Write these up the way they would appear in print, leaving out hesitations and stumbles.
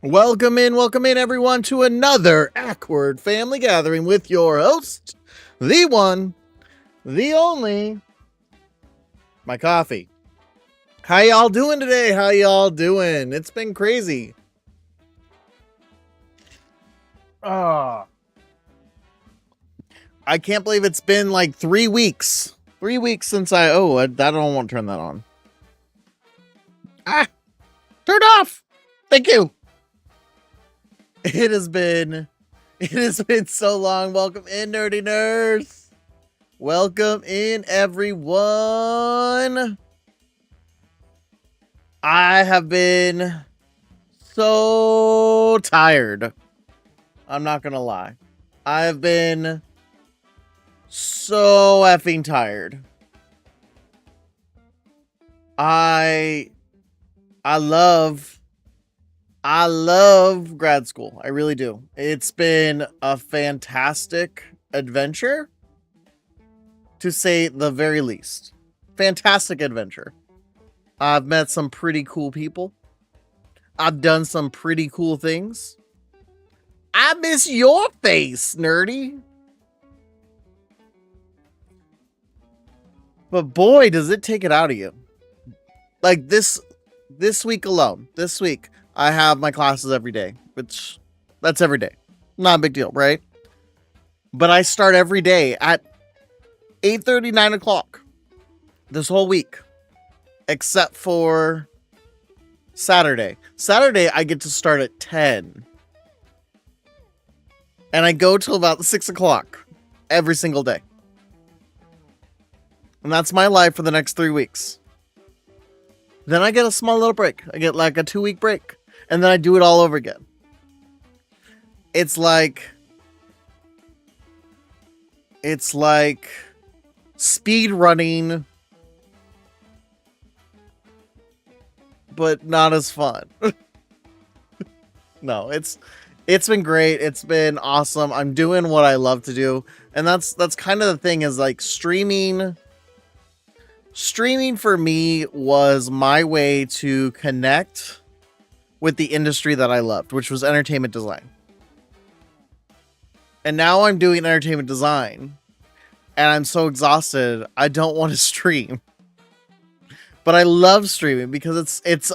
Welcome in, everyone, to another Akward family gathering with your host, the one, the only, my coffee. How y'all doing today? How y'all doing? It's been crazy. I can't believe it's been like 3 weeks. 3 weeks since I don't want to turn that on. Turned off. Thank you. It has been so long. Welcome in, nerdy nerds. Welcome in, everyone. I have been so tired. I'm not gonna lie. I have been so effing tired. I love grad school. I really do. It's been a fantastic adventure, to say the very least. Fantastic adventure. I've met some pretty cool people. I've done some pretty cool things. I miss your face, nerdy. But boy, does it take it out of you. Like this week alone. This week, I have my classes every day, which that's every day. Not a big deal, right? But I start every day at 8:30, 9 o'clock. This whole week. Except for Saturday. Saturday, I get to start at 10. And I go till about 6 o'clock every single day. And that's my life for the next 3 weeks. Then I get a small little break. I get like a 2-week break. And then I do it all over again. It's like speed running, but not as fun. No, it's been great. It's been awesome. I'm doing what I love to do. And that's kind of the thing, is like streaming for me was my way to connect with the industry that I loved, which was entertainment design. And now I'm doing entertainment design and I'm so exhausted. I don't want to stream, but I love streaming because it's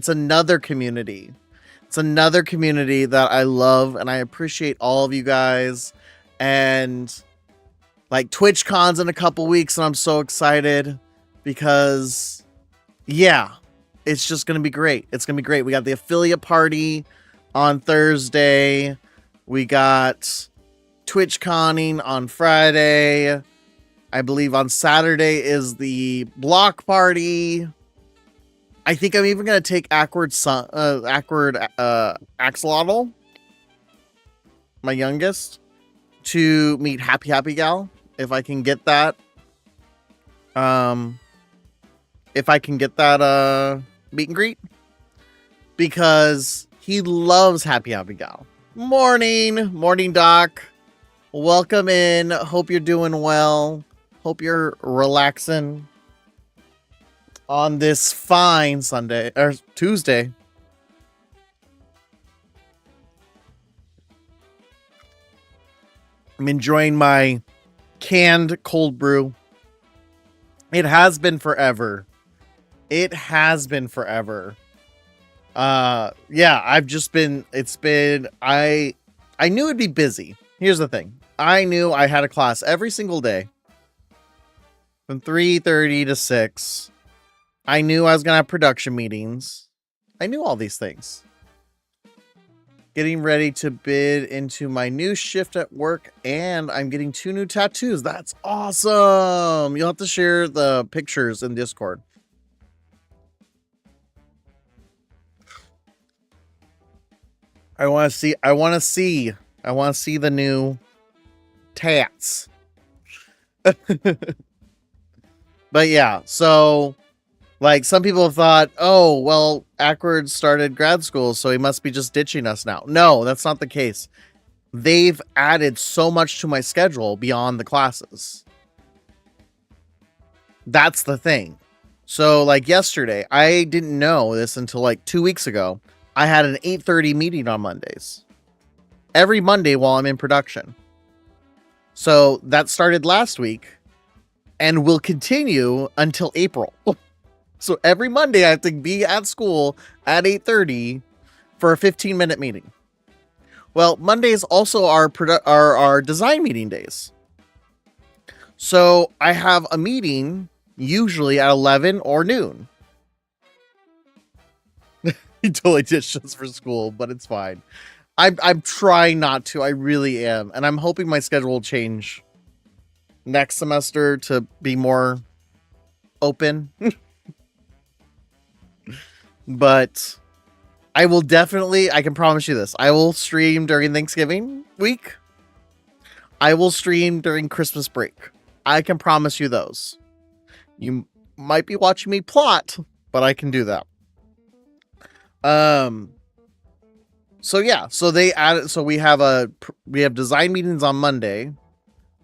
another community. It's another community that I love, and I appreciate all of you guys. And like TwitchCon's in a couple weeks, and I'm so excited because yeah, it's just going to be great. It's going to be great. We got the affiliate party on Thursday. We got TwitchConning on Friday. I believe on Saturday is the block party. I think I'm even going to take Akward Axolotl, my youngest, to meet Happy Gal, if I can get that. If I can get that meet and greet, because he loves Happy Gal. Morning, Doc. Welcome in. Hope you're doing well. Hope you're relaxing on this fine Sunday or Tuesday. I'm enjoying my canned cold brew. It has been forever. Yeah, I knew it'd be busy. Here's the thing. I knew I had a class every single day from 3:30 to 6. I knew I was going to have production meetings. I knew all these things. Getting ready to bid into my new shift at work, and I'm getting 2 new tattoos. That's awesome. You'll have to share the pictures in Discord. I want to see the new tats. But yeah, so like some people have thought, oh, well, Akward started grad school, so he must be just ditching us now. No, that's not the case. They've added so much to my schedule beyond the classes. That's the thing. So like yesterday, I didn't know this until like 2 weeks ago. I had an 8:30 meeting on Mondays. Every Monday while I'm in production. So that started last week and will continue until April. So every Monday I have to be at school at 8:30 for a 15-minute meeting. Well, Mondays also are design meeting days. So I have a meeting usually at 11 or noon. He totally ditched us for school, but it's fine. I'm trying not to. I really am. And I'm hoping my schedule will change next semester to be more open. But I will definitely, I can promise you this. I will stream during Thanksgiving week. I will stream during Christmas break. I can promise you those. You might be watching me plot, but I can do that. So yeah, so they added, so we have design meetings on Monday,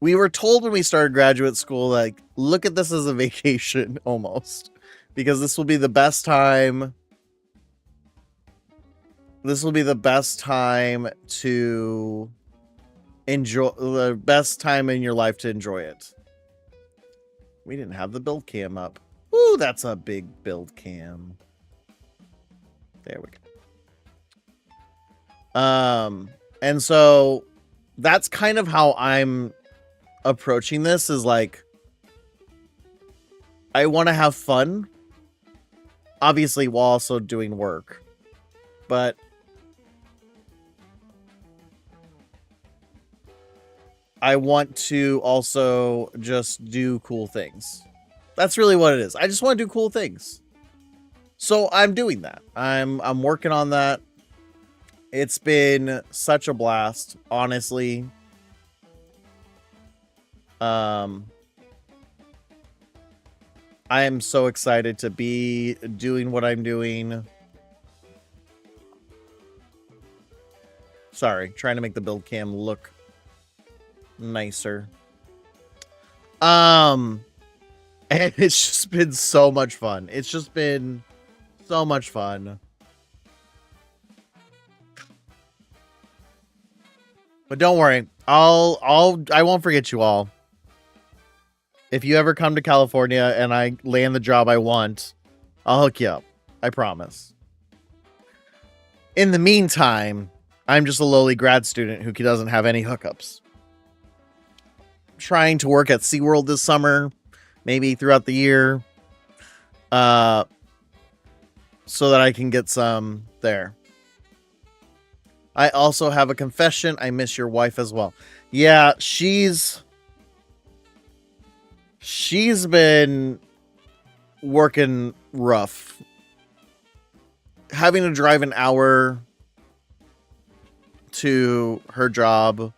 We were told when we started graduate school, like, look at this as a vacation almost, because this will be the best time. This will be the best time to enjoy, the best time in your life to enjoy it. We didn't have the build cam up. Ooh, that's a big build cam. There we go. And so that's kind of how I'm approaching this, is like, I want to have fun, obviously, while also doing work, but I want to also just do cool things. That's really what it is. I just want to do cool things. So I'm doing that. I'm working on that. It's been such a blast, honestly. I am so excited to be doing what I'm doing. Sorry, trying to make the build cam look nicer. And it's just been so much fun. It's just been so much fun. But don't worry, I won't forget you all. If you ever come to California and I land the job I want, I'll hook you up. I promise. In the meantime, I'm just a lowly grad student who doesn't have any hookups. Trying to work at SeaWorld this summer, maybe throughout the year, so that I can get some there. I also have a confession. I miss your wife as well. Yeah, she's been working rough. Having to drive an hour to her job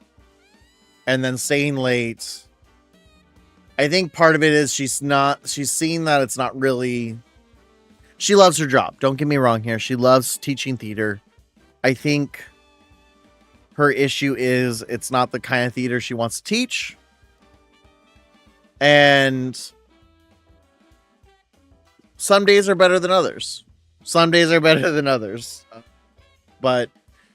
and then staying late. I think part of it is she's seen that it's not really, she loves her job. Don't get me wrong here. She loves teaching theater. I think her issue is it's not the kind of theater she wants to teach. And some days are better than others. Some days are better than others. But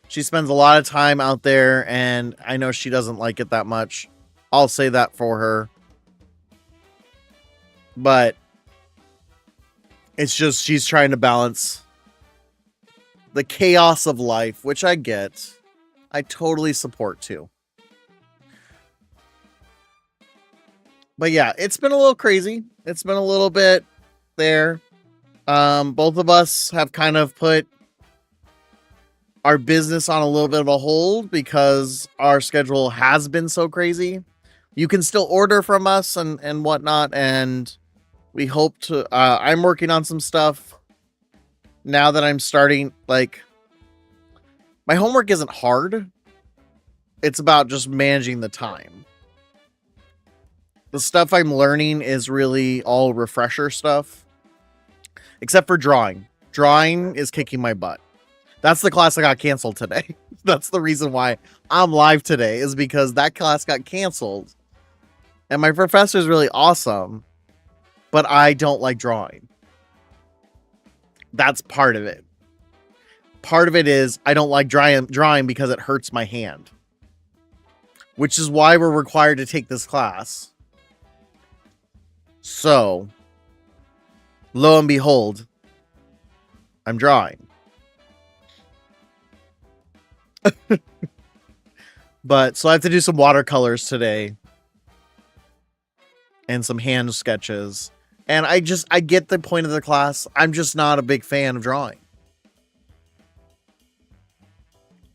she spends a lot of time out there, and I know she doesn't like it that much. I'll say that for her. But it's just she's trying to balance the chaos of life, which I get. I totally support too. But yeah, it's been a little crazy. It's been a little bit there. Both of us have kind of put our business on a little bit of a hold because our schedule has been so crazy. You can still order from us and whatnot, and we hope to, I'm working on some stuff now that I'm starting, like, my homework isn't hard. It's about just managing the time. The stuff I'm learning is really all refresher stuff, except for drawing. Drawing is kicking my butt. That's the class that got canceled today. That's the reason why I'm live today, is because that class got canceled. And my professor is really awesome, but I don't like drawing. That's part of it. Part of it is I don't like drawing because it hurts my hand, which is why we're required to take this class. So, lo and behold, I'm drawing. But so I have to do some watercolors today and some hand sketches. And I get the point of the class. I'm just not a big fan of drawing.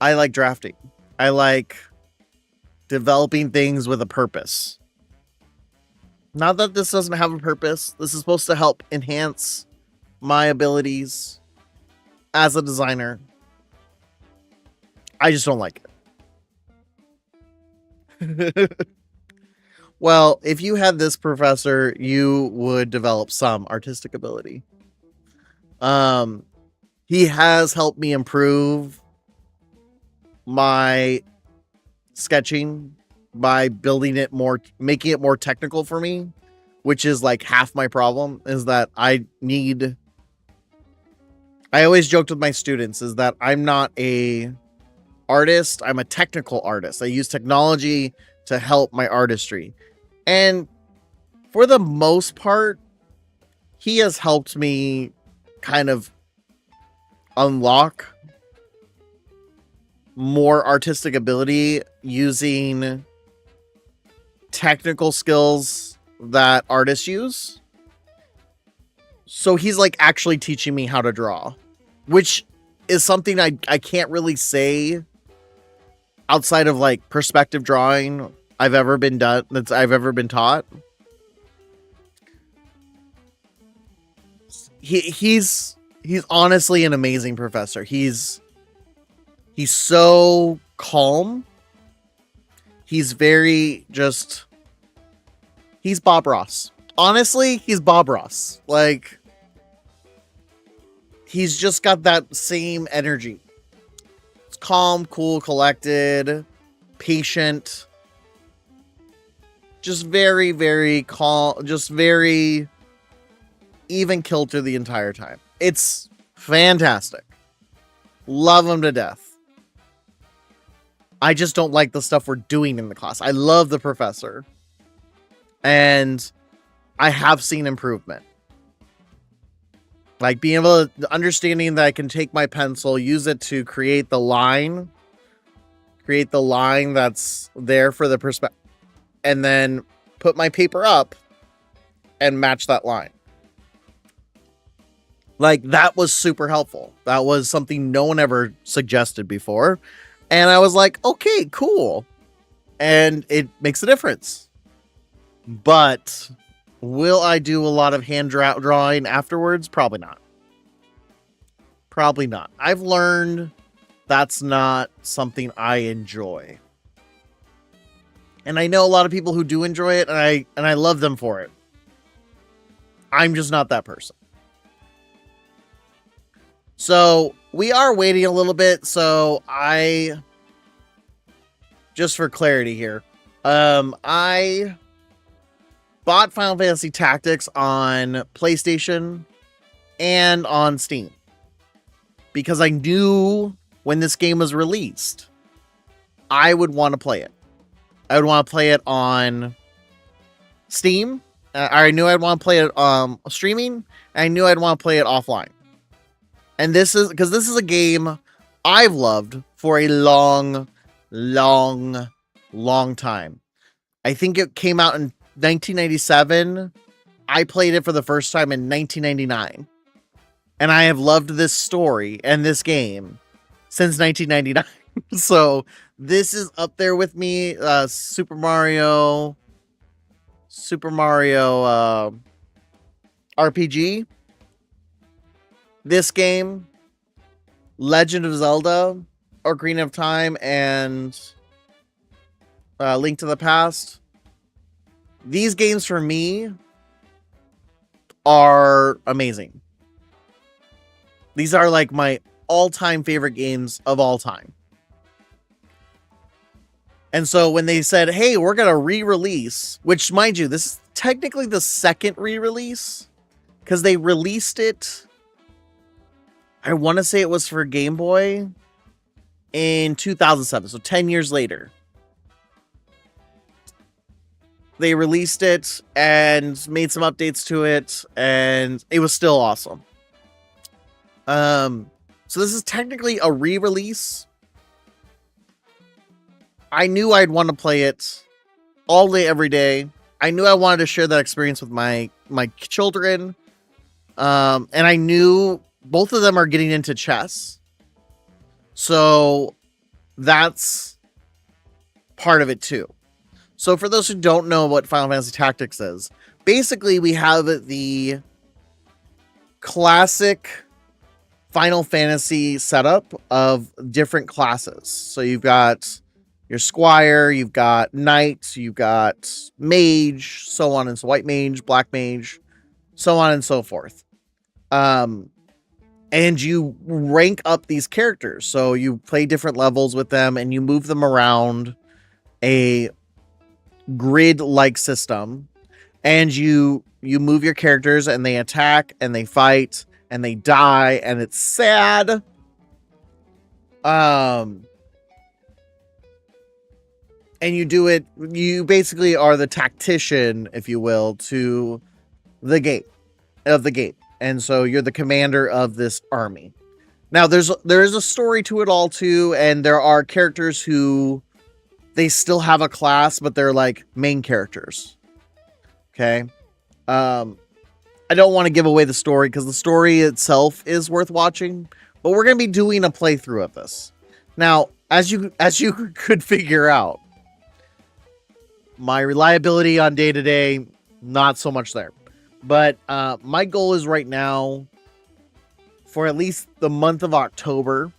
I like drafting. I like developing things with a purpose. Not that this doesn't have a purpose. This is supposed to help enhance my abilities as a designer. I just don't like it. Well, if you had this professor, you would develop some artistic ability. He has helped me improve my sketching by building it more, making it more technical for me, which is like half my problem, is that I always joked with my students is that I'm not a artist, I'm a technical artist. I use technology to help my artistry. And for the most part, he has helped me kind of unlock more artistic ability using technical skills that artists use. So he's like actually teaching me how to draw, which is something I can't really say outside of like perspective drawing I've ever been taught. He's honestly an amazing professor. He's so calm. He's very just, he's Bob Ross. Honestly, he's Bob Ross. Like, he's just got that same energy. It's calm, cool, collected, patient. Just very, very calm. Just very even killed through the entire time. It's fantastic. Love him to death. I just don't like the stuff we're doing in the class. I love the professor. And I have seen improvement. Like being able to, understanding that I can take my pencil, use it to create the line that's there for the perspective, and then put my paper up and match that line. Like, that was super helpful. That was something no one ever suggested before. And I was like, okay, cool. And it makes a difference. But will I do a lot of hand drawing afterwards? Probably not. Probably not. I've learned that's not something I enjoy. And I know a lot of people who do enjoy it, and I love them for it. I'm just not that person. So we are waiting a little bit. So just for clarity here, I bought Final Fantasy Tactics on PlayStation and on Steam because I knew when this game was released, I would want to play it. I would want to play it on Steam. I knew I'd want to play it streaming. I knew I'd want to play it offline. And this is because this is a game I've loved for a long, long, long time. I think it came out in 1997. I played it for the first time in 1999. And I have loved this story and this game since 1999. So this is up there with me. Super Mario RPG. This game, Legend of Zelda, Ocarina of Time, and Link to the Past. These games for me are amazing. These are like my all-time favorite games of all time. And so when they said, hey, we're going to re-release, which mind you, this is technically the second re-release because they released it, I want to say it was for Game Boy in 2007. So 10 years later, they released it and made some updates to it, and it was still awesome. So this is technically a re-release. I knew I'd want to play it all day, every day. I knew I wanted to share that experience with my children. And I knew both of them are getting into chess. So that's part of it too. So for those who don't know what Final Fantasy Tactics is, basically we have the classic Final Fantasy setup of different classes. So you've got your squire, you've got knight, you've got mage, so on and so white mage, black mage, so on and so forth. And you rank up these characters. So you play different levels with them and you move them around a grid-like system, and you move your characters and they attack and they fight and they die and it's sad. And you do it, you basically are the tactician, if you will, to the gate. And so you're the commander of this army. Now there is a story to it all too, and there are characters who they still have a class, but they're like main characters. Okay. I don't want to give away the story because the story itself is worth watching, but we're going to be doing a playthrough of this. Now, as you could figure out, my reliability on day-to-day, not so much there. But my goal is right now, for at least the month of October,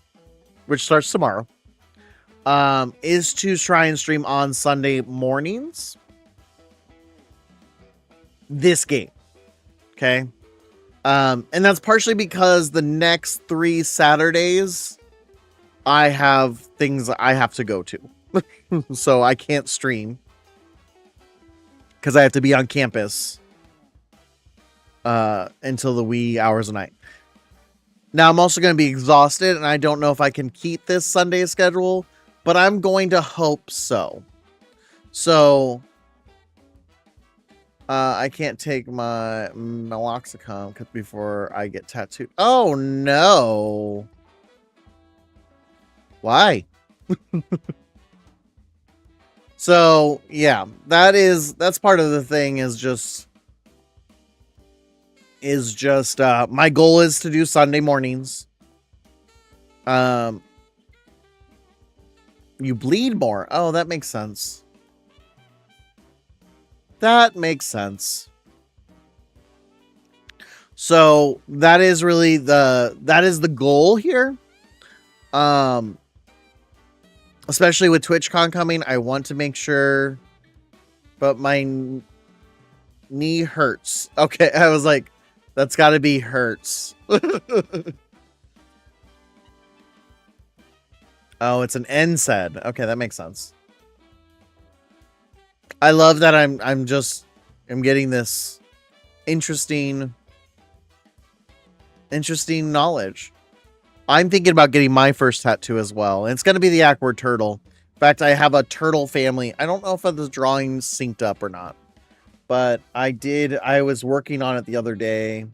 which starts tomorrow, is to try and stream on Sunday mornings this game. Okay. And that's partially because the next 3 Saturdays I have things I have to go to. So I can't stream because I have to be on campus until the wee hours of night. Now I'm also going to be exhausted, and I don't know if I can keep this Sunday schedule, but I'm going to hope so. So I can't take my meloxicam before I get tattooed. Oh no! Why? So yeah, that's part of the thing. Is just my goal is to do Sunday mornings. You bleed more. Oh, that makes sense. That makes sense. So that is really the goal here. Especially with TwitchCon coming, I want to make sure, but my knee hurts. Okay. I was like, that's gotta be hurts. Oh, it's an NSAID. Okay. That makes sense. I love that I'm getting this interesting knowledge. I'm thinking about getting my first tattoo as well. And it's going to be the Akward turtle. In fact, I have a turtle family. I don't know if the drawings synced up or not, but I was working on it the other day.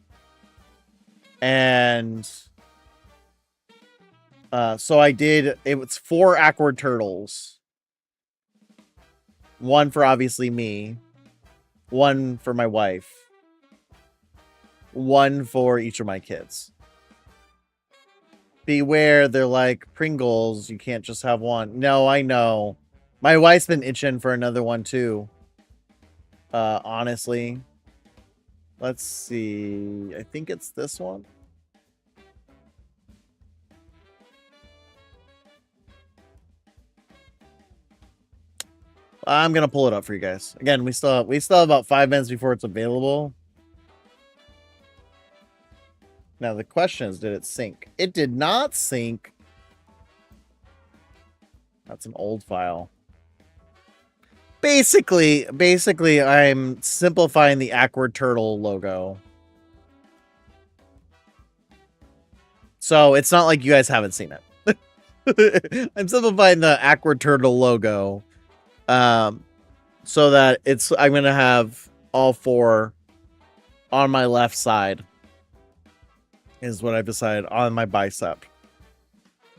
And so it was 4 Akward turtles. 1 for obviously me, 1 for my wife, 1 for each of my kids. Beware, they're like Pringles. You can't just have 1. No, I know. My wife's been itching for another one too. Honestly. Let's see. I think it's this one. I'm gonna pull it up for you guys. Again, we still have about 5 minutes before it's available. Now the question is, did it sync? It did not sync. That's an old file. Basically, I'm simplifying the Akward turtle logo. So it's not like you guys haven't seen it. I'm simplifying the Akward turtle logo. So that I'm going to have all 4 on my left side is what I've decided on my bicep.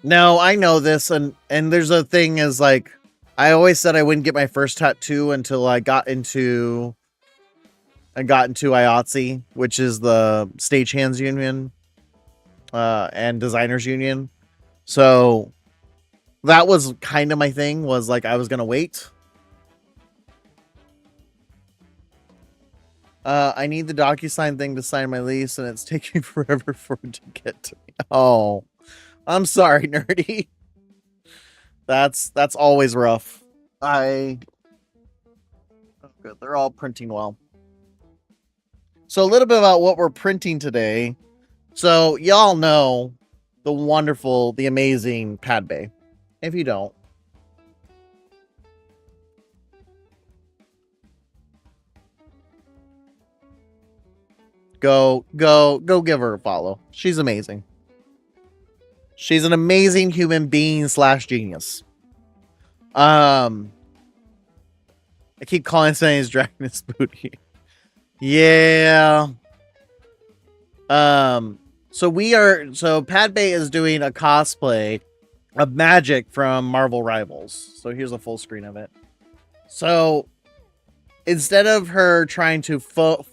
No, I know this. And there's a thing is like, I always said I wouldn't get my first tattoo until I got into IATSE, which is the Stagehands Union, and Designers Union. So that was kind of my thing, was like, I was going to wait. I need the DocuSign thing to sign my lease, and it's taking forever for it to get to me. Oh, I'm sorry, nerdy. That's always rough. Oh, good. They're all printing well. So a little bit about what we're printing today. So y'all know the wonderful, the amazing Padme. If you don't, Go give her a follow. She's amazing. She's an amazing human being / genius. I keep calling Sunny's Dragon's Booty. Yeah. So Padme is doing a cosplay of Magic from Marvel Rivals. So here's a full screen of it. So instead of her trying to form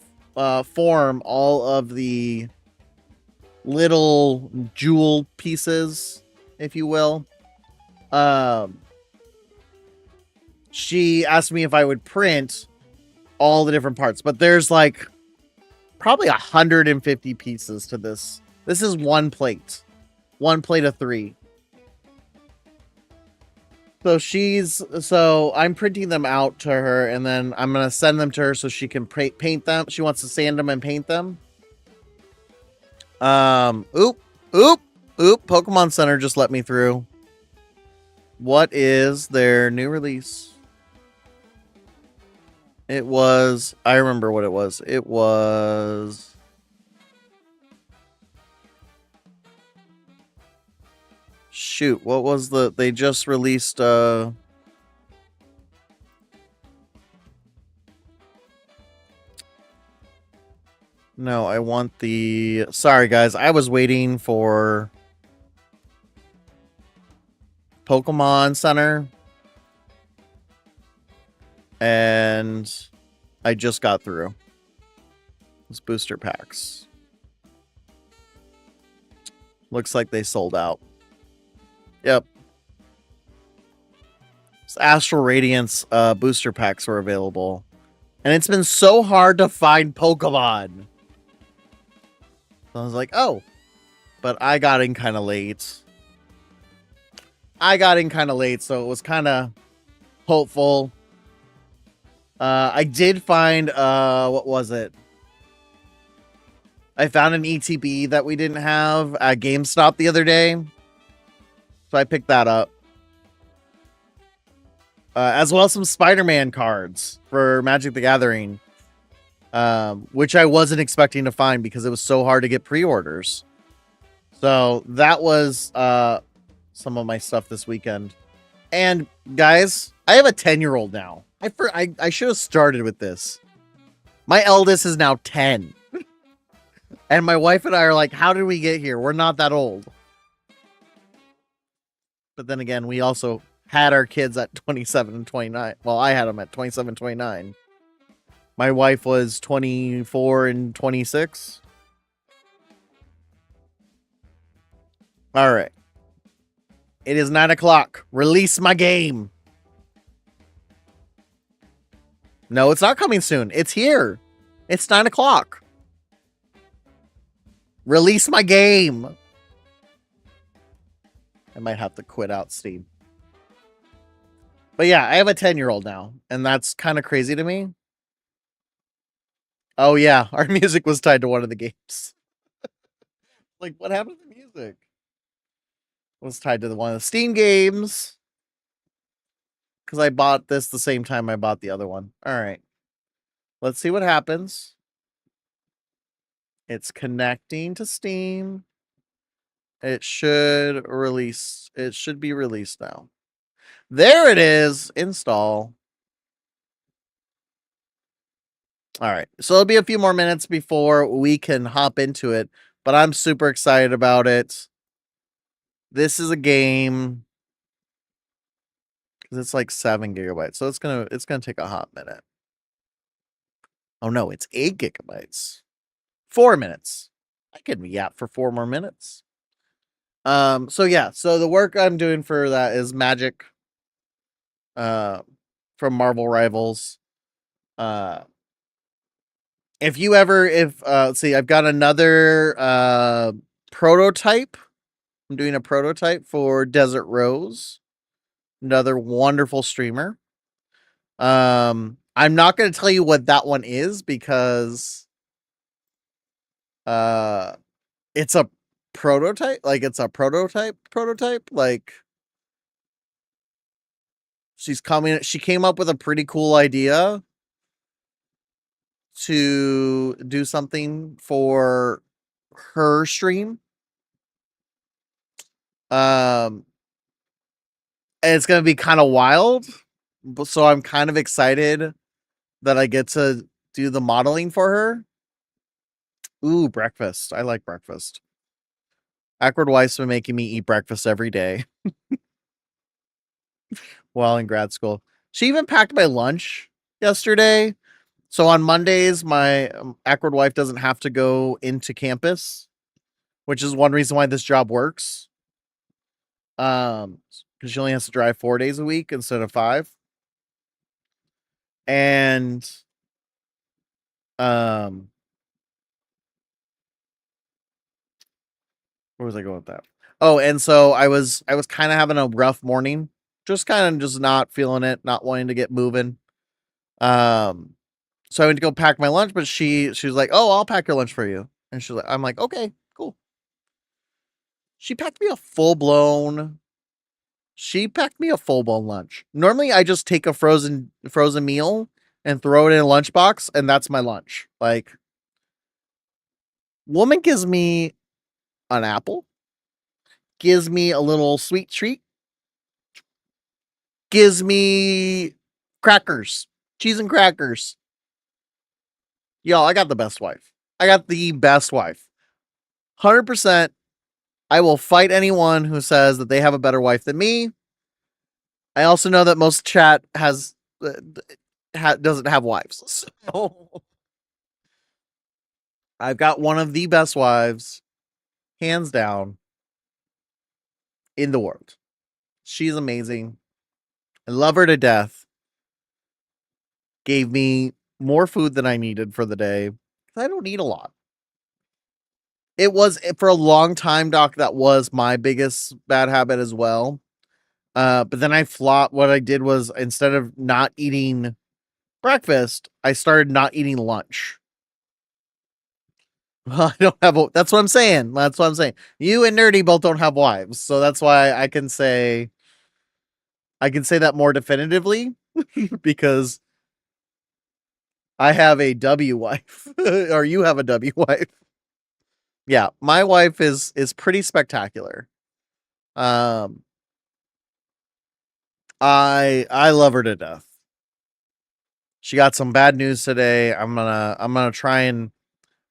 all of the little jewel pieces, if you will, she asked me if I would print all the different parts, but there's like probably 150 pieces to this. This is one plate of 3. So I'm printing them out to her, and then I'm gonna send them to her so she can paint them. She wants to sand them and paint them. Oop. Pokemon Center just let me through. What is their new release? I remember what it was. It was... Shoot, what was they just released, No, I want the... Sorry, guys, I was waiting for Pokemon Center. And I just got through. Those booster packs. Looks like they sold out. Yep. So Astral Radiance booster packs were available. And it's been so hard to find Pokemon. So I was like, oh. But I got in kind of late. So it was kind of hopeful. I did find, what was it? I found an ETB that we didn't have at GameStop the other day. So I picked that up. As well as some Spider-Man cards for Magic the Gathering. Which I wasn't expecting to find because it was so hard to get pre-orders. So that was some of my stuff this weekend. And guys, I have a 10-year-old now. I should have started with this. My eldest is now 10. And my wife and I are like, how did we get here? We're not that old. But then again, we also had our kids at 27 and 29. Well, I had them at 27, 29. My wife was 24 and 26. All right. It is 9 o'clock. Release my game. No, it's not coming soon. It's here. It's 9 o'clock. Release my game. I might have to quit out Steam. But yeah, I have a 10-year-old now, and that's kind of crazy to me. Oh yeah, our music was tied to one of the games. Like, what happened to the music? It was tied to one of the Steam games. Because I bought this the same time I bought the other one. All right. Let's see what happens. It's connecting to Steam. It should release. It should be released now. There it is. Install. All right. So it'll be a few more minutes before we can hop into it. But I'm super excited about it. This is a game. Because it's like 7 gigabytes. So it's gonna take a hot minute. Oh no, it's 8 gigabytes. 4 minutes. I could yap for 4 more minutes. So yeah, so the work I'm doing for that is Magic from Marvel Rivals. Let's see, I've got another prototype. I'm doing a prototype for Desert Rose, another wonderful streamer. I'm not going to tell you what that one is because it's a prototype, like she came up with a pretty cool idea. to do something for her stream. And it's gonna be kind of wild, so I'm kind of excited that I get to do the modeling for her. Ooh, breakfast. I like breakfast. Akward wife's been making me eat breakfast every day while in grad school. She even packed my lunch yesterday. So on Mondays, my Akward wife doesn't have to go into campus, which is one reason why this job works. Because she only has to drive 4 days a week instead of 5. And um where was I going with that? Oh, and so I was kind of having a rough morning, just kind of just not feeling it, not wanting to get moving. So I went to go pack my lunch, but she was like, "Oh, I'll pack your lunch for you." And I'm like, "Okay, cool." She packed me a full blown lunch. Normally I just take a frozen meal and throw it in a lunchbox and that's my lunch. Like, woman gives me an apple, gives me a little sweet treat, gives me crackers, cheese and crackers. Y'all, I got the best wife. I got the best wife. 100%. I will fight anyone who says that they have a better wife than me. I also know that most chat doesn't have wives. So I've got one of the best wives, hands down, in the world. She's amazing. I love her to death. Gave me more food than I needed for the day. I don't eat a lot. It was for a long time, Doc. That was my biggest bad habit as well. But then I flopped. What I did was instead of not eating breakfast, I started not eating lunch. Well, I don't have. That's what I'm saying. That's what I'm saying. You and Nerdy both don't have wives, so that's why I can say that more definitively because I have a W wife, or you have a W wife. Yeah, my wife is pretty spectacular. Um, I love her to death. She got some bad news today. I'm gonna try and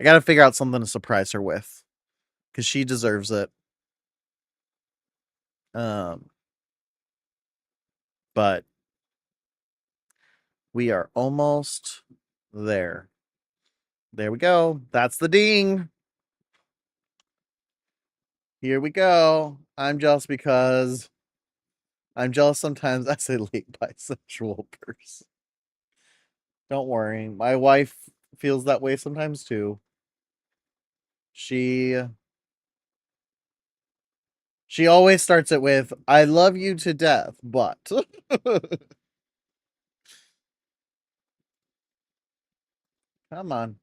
I gotta figure out something to surprise her with because she deserves it. Um, but we are almost there. There we go. That's the ding. Here we go. I'm jealous because I'm jealous sometimes as a late bisexual person. Don't worry. My wife feels that way sometimes too. She always starts it with, "I love you to death, but." Come on.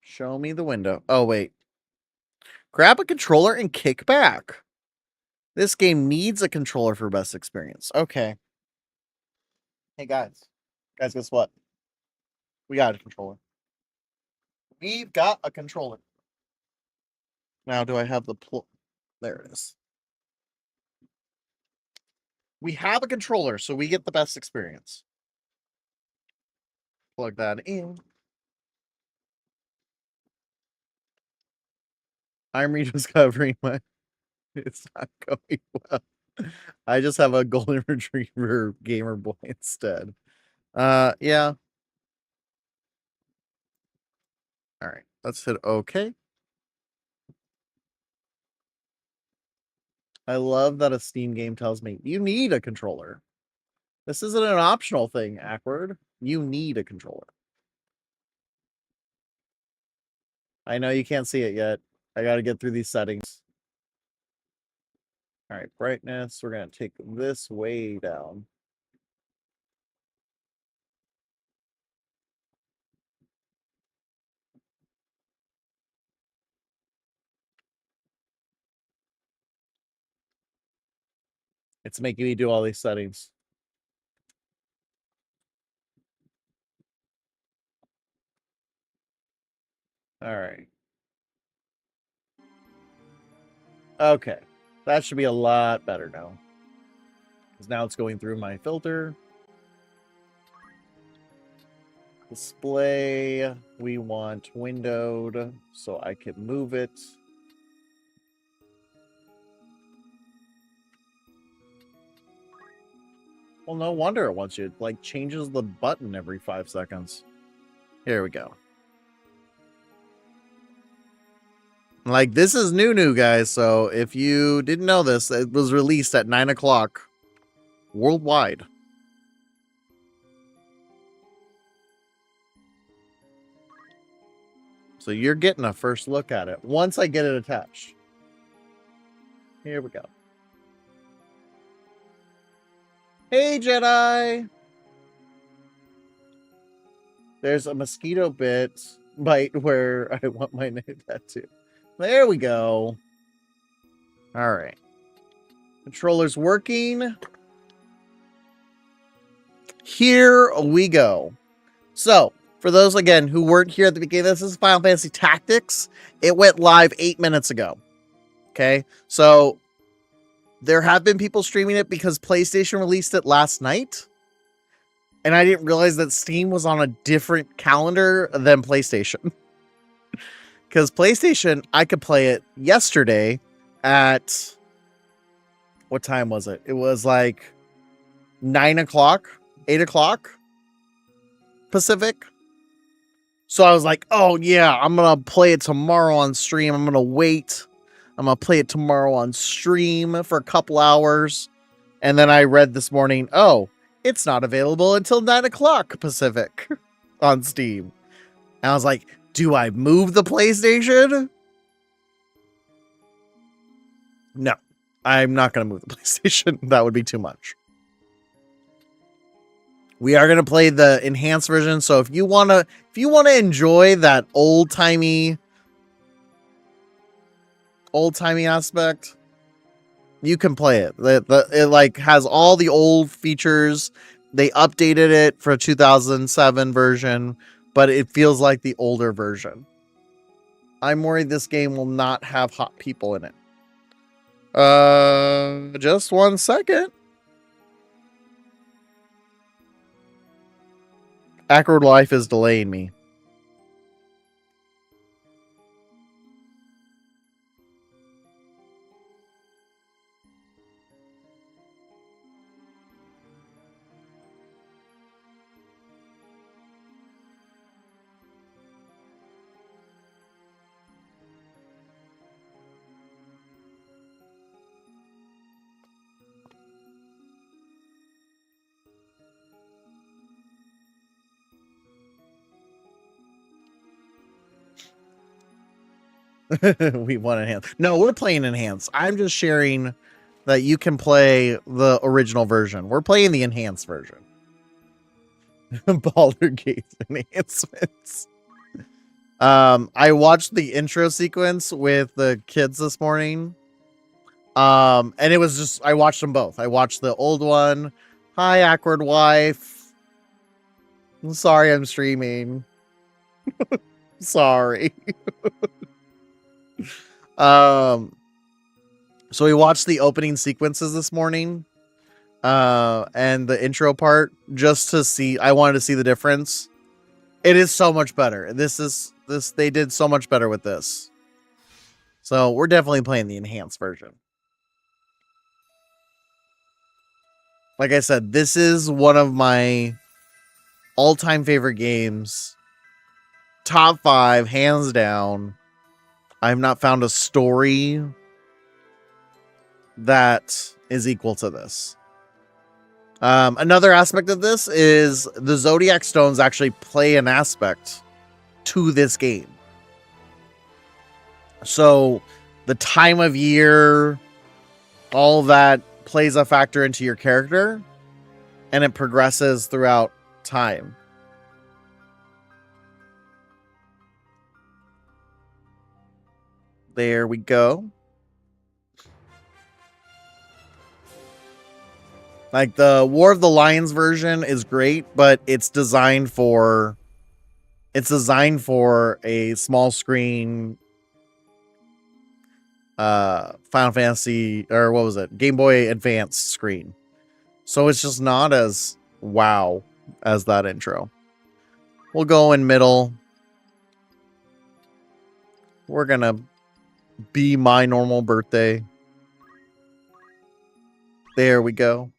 Show me the window. Oh, wait. Grab a controller and kick back. This game needs a controller for best experience. Okay. Hey, guys. Guys, guess what? We got a controller. We've got a controller. Now, do I have the There it is. We have a controller, so we get the best experience. Plug that in. I'm rediscovering my. It's not going well. I just have a golden retriever gamer boy instead. Yeah. All right. Let's hit OK. I love that a Steam game tells me you need a controller. This isn't an optional thing, Akward. You need a controller. I know you can't see it yet. I got to get through these settings. All right, brightness. We're going to take this way down. It's making me do all these settings. All right. Okay. That should be a lot better now. Because now it's going through my filter. Display. We want windowed so I can move it. Well, no wonder it wants you. It, changes the button every 5 seconds. Here we go. This is new, guys. So if you didn't know this, it was released at 9 o'clock worldwide. So you're getting a first look at it once I get it attached. Here we go. Hey, Jedi! There's a mosquito bite where I want my name tattoo. There we go. All right. Controller's working. Here we go. So, for those, again, who weren't here at the beginning, this is Final Fantasy Tactics. It went live 8 minutes ago. Okay? So, there have been people streaming it because PlayStation released it last night. And I didn't realize that Steam was on a different calendar than PlayStation. Because PlayStation, I could play it yesterday at... What time was it? It was 9 o'clock, 8 o'clock Pacific. So I was like, oh yeah, I'm going to play it tomorrow on stream. I'm going to wait. I'm going to play it tomorrow on stream for a couple hours. And then I read this morning, oh, it's not available until 9 o'clock Pacific on Steam. And I was like, do I move the PlayStation? No, I'm not going to move the PlayStation. That would be too much. We are going to play the enhanced version. So if you want to enjoy that old-timey aspect, you can play it. It has all the old features. They updated it for a 2007 version, but it feels like the older version. I'm worried this game will not have hot people in it. Just 1 second. Akward Life is delaying me. We want enhanced. No, we're playing enhanced. I'm just sharing that you can play the original version. We're playing the enhanced version. Baldur's Gate enhancements. I watched the intro sequence with the kids this morning. And it was just, I watched them both. I watched the old one. Hi, Akward Wife. I'm sorry I'm streaming. Sorry. So we watched the opening sequences this morning, and the intro part just to see. I wanted to see the difference. It is so much better. They did so much better with this. So we're definitely playing the enhanced version. Like I said, this is one of my all-time favorite games. Top 5, hands down. I have not found a story that is equal to this. Another aspect of this is the Zodiac Stones actually play an aspect to this game. So the time of year, all that plays a factor into your character, and it progresses throughout time. There we go. The War of the Lions version is great, but it's designed for It's designed for a small screen Final Fantasy, or what was it? Game Boy Advance screen. So it's just not as wow as that intro. We'll go in middle. We're gonna be my normal birthday. There we go.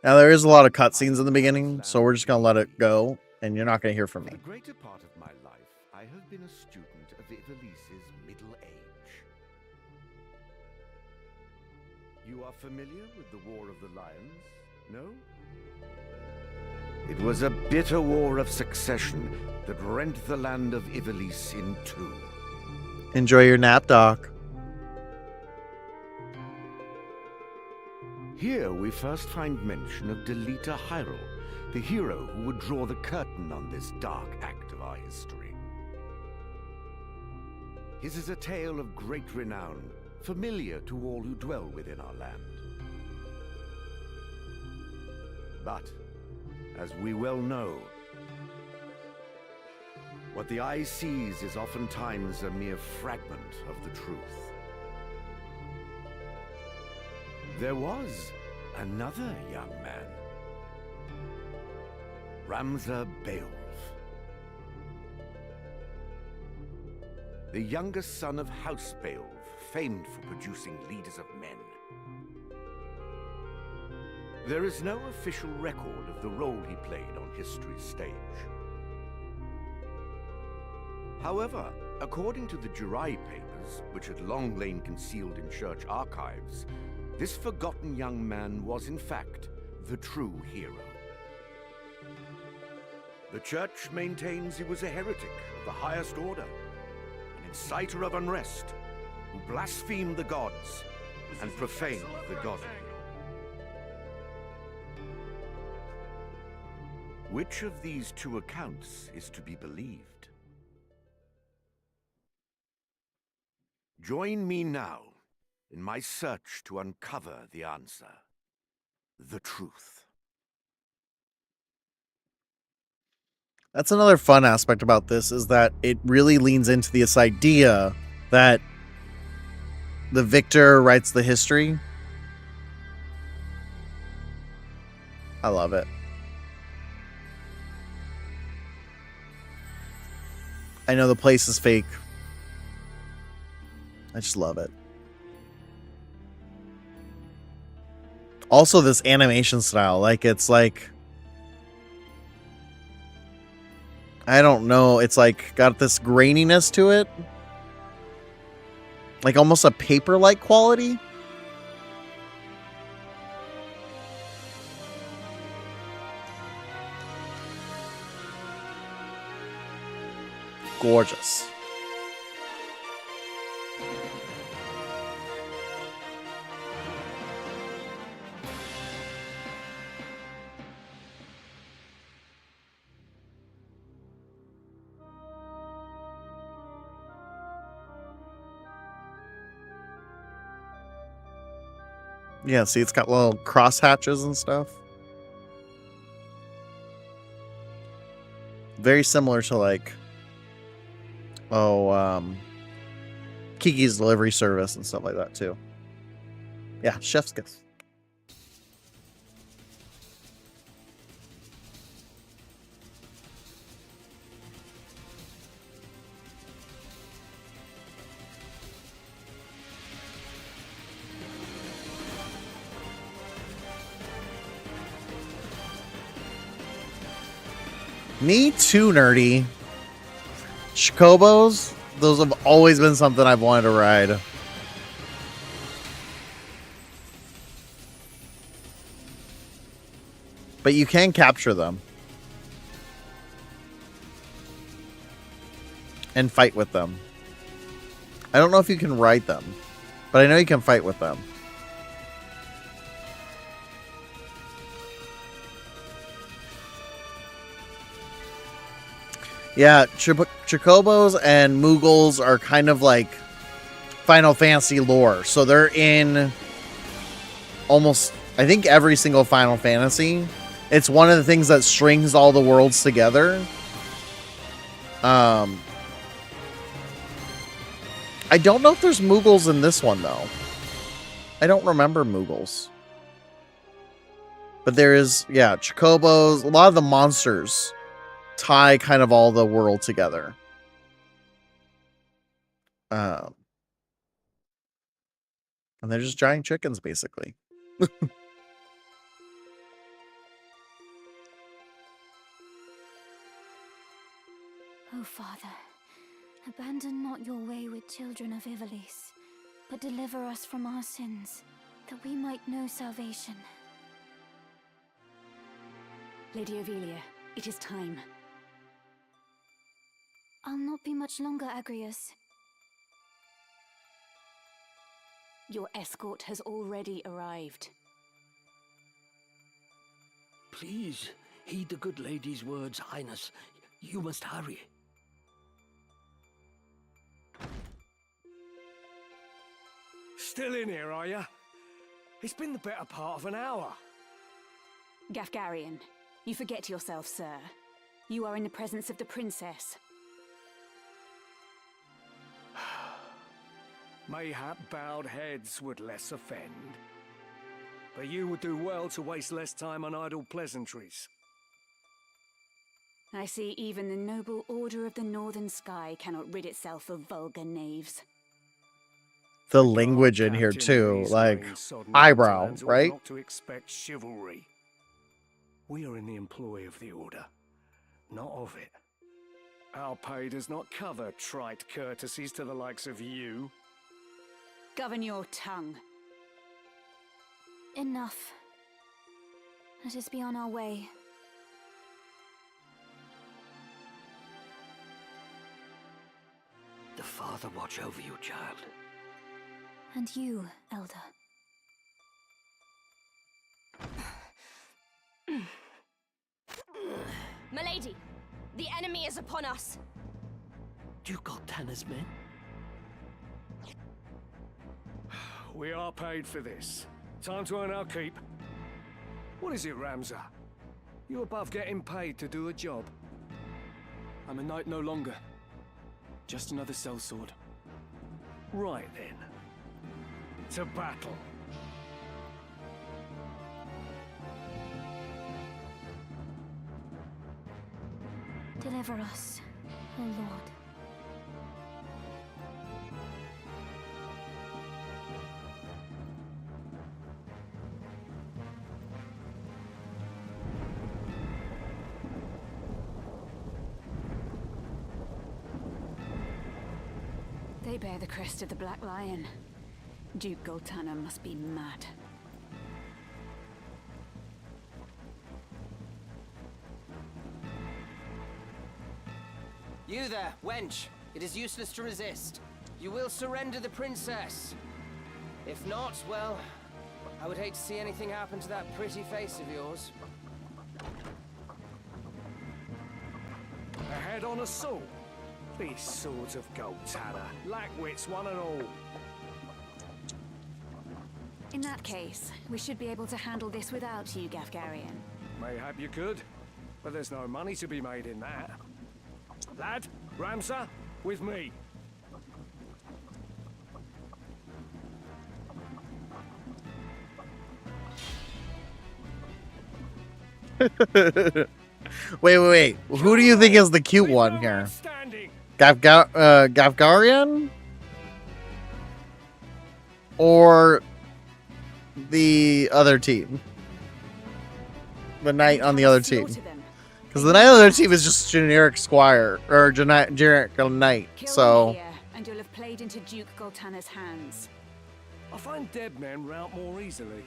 Now, there is a lot of cutscenes in the beginning, so we're just going to let it go, and you're not going to hear from me. For the greater part of my life, I have been a student of Ivalice's middle age. You are familiar with the War of the Lions, no? It was a bitter war of succession that rent the land of Ivalice in two. Enjoy your nap, Doc. Here we first find mention of Delita Hyrule, the hero who would draw the curtain on this dark act of our history. His is a tale of great renown, familiar to all who dwell within our land. But, as we well know, what the eye sees is oftentimes a mere fragment of the truth. There was another young man, Ramza Beowulf, the youngest son of House Beowulf, famed for producing leaders of men. There is no official record of the role he played on history's stage. However, according to the Jirai papers, which had long lain concealed in church archives, this forgotten young man was in fact the true hero. The church maintains he was a heretic of the highest order, an inciter of unrest, who blasphemed the gods and profaned the godly. Which of these two accounts is to be believed? Join me now in my search to uncover the answer, the truth. That's another fun aspect about this, is that it really leans into this idea that the victor writes the history. I love it. I know the place is fake. I just love it. Also, this animation style, it's like, I don't know, it's like got this graininess to it, like almost a paper-like quality. Gorgeous. Yeah, see, it's got little cross hatches and stuff. Very similar to Kiki's Delivery Service and stuff like that too. Yeah, chef's kiss. Me too, nerdy. Chocobos, those have always been something I've wanted to ride. But you can capture them. And fight with them. I don't know if you can ride them, but I know you can fight with them. Yeah, Chocobos and Moogles are kind of like Final Fantasy lore. So they're in almost I think every single Final Fantasy, it's one of the things that strings all the worlds together. I don't know if there's Moogles in this one, though. I don't remember Moogles. But there is, yeah, Chocobos. A lot of the monsters tie kind of all the world together. And they're just giant chickens, basically. O Father, abandon not your wayward children of Ivalice, but deliver us from our sins, that we might know salvation. Lady Ovelia, it is time. I'll not be much longer, Agrius. Your escort has already arrived. Please, heed the good lady's words, Highness. You must hurry. Still in here, are you? It's been the better part of an hour. Gafgarian, you forget yourself, sir. You are in the presence of the princess. Mayhap bowed heads would less offend. But you would do well to waste less time on idle pleasantries. I see even the noble Order of the Northern Sky cannot rid itself of vulgar knaves. The language in here, too. Like, eyebrow, right? Not to expect chivalry. We are in the employ of the Order, not of it. Our pay does not cover trite courtesies to the likes of you. Govern your tongue. Enough. Let us be on our way. The Father watch over you, child. And you, Elder. Milady, the enemy is upon us. Duke Goltana's men? We are paid for this. Time to earn our keep. What is it, Ramza? You above getting paid to do a job? I'm a knight no longer. Just another sellsword. Right then. To battle. Deliver us, O Lord. They bear the crest of the Black Lion. Duke Goltana must be mad. You there, wench. It is useless to resist. You will surrender the princess. If not, well, I would hate to see anything happen to that pretty face of yours. A head on a sword. These swords of Goltana, lack wits one and all. In that case, we should be able to handle this without you, Gafgarian. Mayhap you could, but there's no money to be made in that. Lad, Ramsa, with me. Wait. Who do you think is the cute one here? Gafgarian? Or the other team? The knight on the other team. Because the knight on the other team is just generic squire, or generic knight, so... Here, and you'll have played into Duke Goltana's hands. I find dead men rout more easily.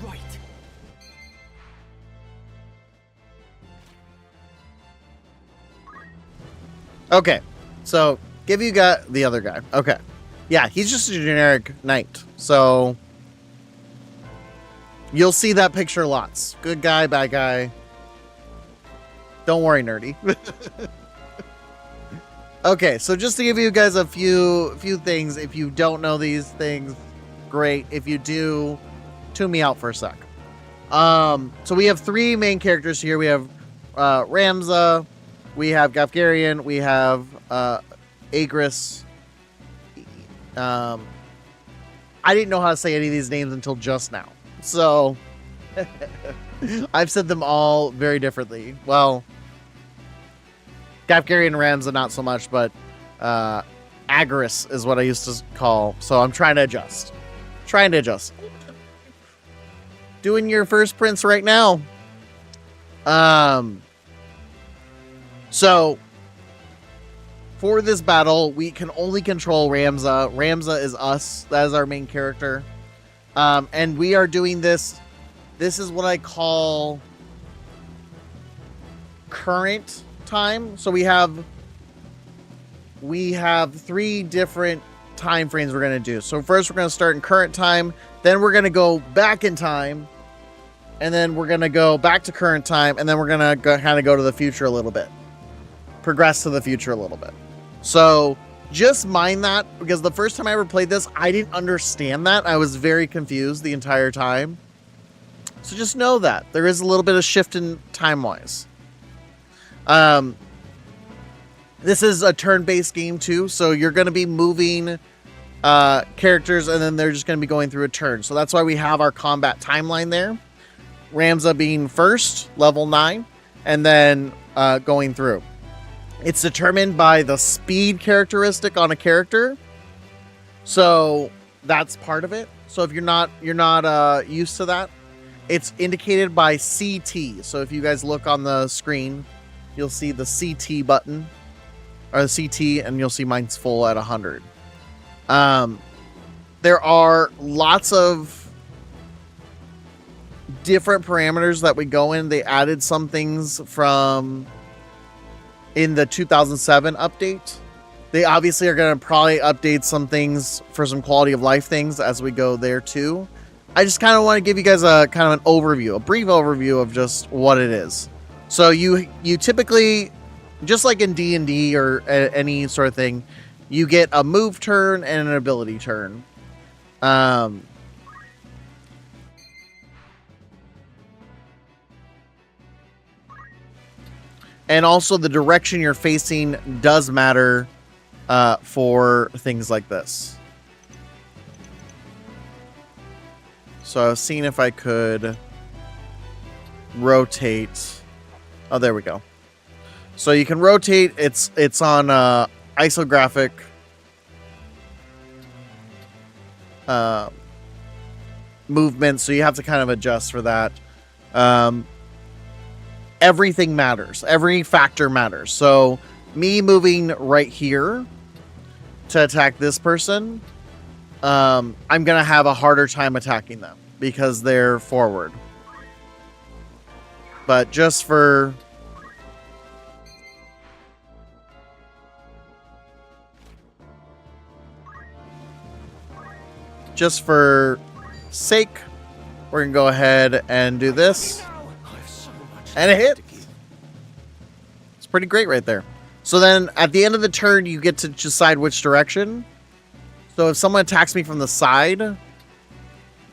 Right. Okay, so give you got the other guy. Okay, yeah, he's just a generic knight. So you'll see that picture lots. Good guy, bad guy. Don't worry, nerdy. Okay, so just to give you guys a few things, if you don't know these things, great. If you do, tune me out for a sec. So we have 3 main characters here. We have Ramza, we have Gafgarian, we have Agris. I didn't know how to say any of these names until just now. So I've said them all very differently. Well, Gafgarian and Ramza not so much, but Agris is what I used to call. So I'm trying to adjust. Doing your first prince right now. So for this battle, we can only control Ramza. Ramza is us. That is our main character. And we are doing this. This is what I call current time. So we have 3 different time frames we're going to do. So first we're going to start in current time, then we're going to go back in time, and then we're going to go back to current time, and then we're going to kind of go to the future a little bit. Progress to the future a little bit. So just mind that, because the first time I ever played this, I didn't understand that. I was very confused the entire time. So just know that there is a little bit of shift in time-wise. This is a turn-based game too, so you're going to be moving characters, and then they're just going to be going through a turn. So that's why we have our combat timeline there. Ramza being first, level 9, and then going through. It's determined by the speed characteristic on a character, so that's part of it. So if you're not used to that, it's indicated by CT. So if you guys look on the screen, you'll see the CT button, or the CT, and you'll see mine's full at 100. There are lots of different parameters that we go in. They added some things from in the 2007 update. They obviously are going to probably update some things for some quality of life things as we go there too. I just kind of want to give you guys a kind of an overview, a brief overview of just what it is. So you typically, just like in D&D or any sort of thing, you get a move turn and an ability turn. And also the direction you're facing does matter for things like this. So I was seeing if I could rotate. Oh, there we go. So you can rotate. It's on isographic movement, so you have to kind of adjust for that. Everything matters. Every factor matters. So me moving right here to attack this person, I'm gonna have a harder time attacking them because they're forward. But just for sake, we're gonna go ahead and do this. And it hit. It's pretty great right there. So then at the end of the turn, you get to decide which direction. So if someone attacks me from the side,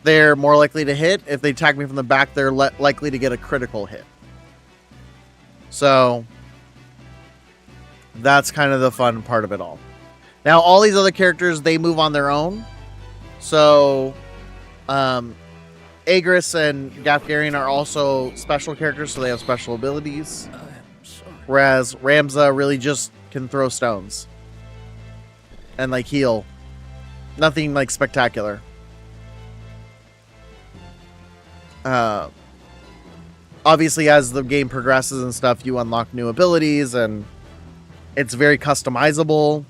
they're more likely to hit. If they attack me from the back, they're likely to get a critical hit. So that's kind of the fun part of it all. Now, all these other characters, they move on their own. So Agris and Gafgarian are also special characters, so they have special abilities. Whereas Ramza really just can throw stones and like heal. Nothing like spectacular. Obviously, as the game progresses and stuff, you unlock new abilities, and it's very customizable.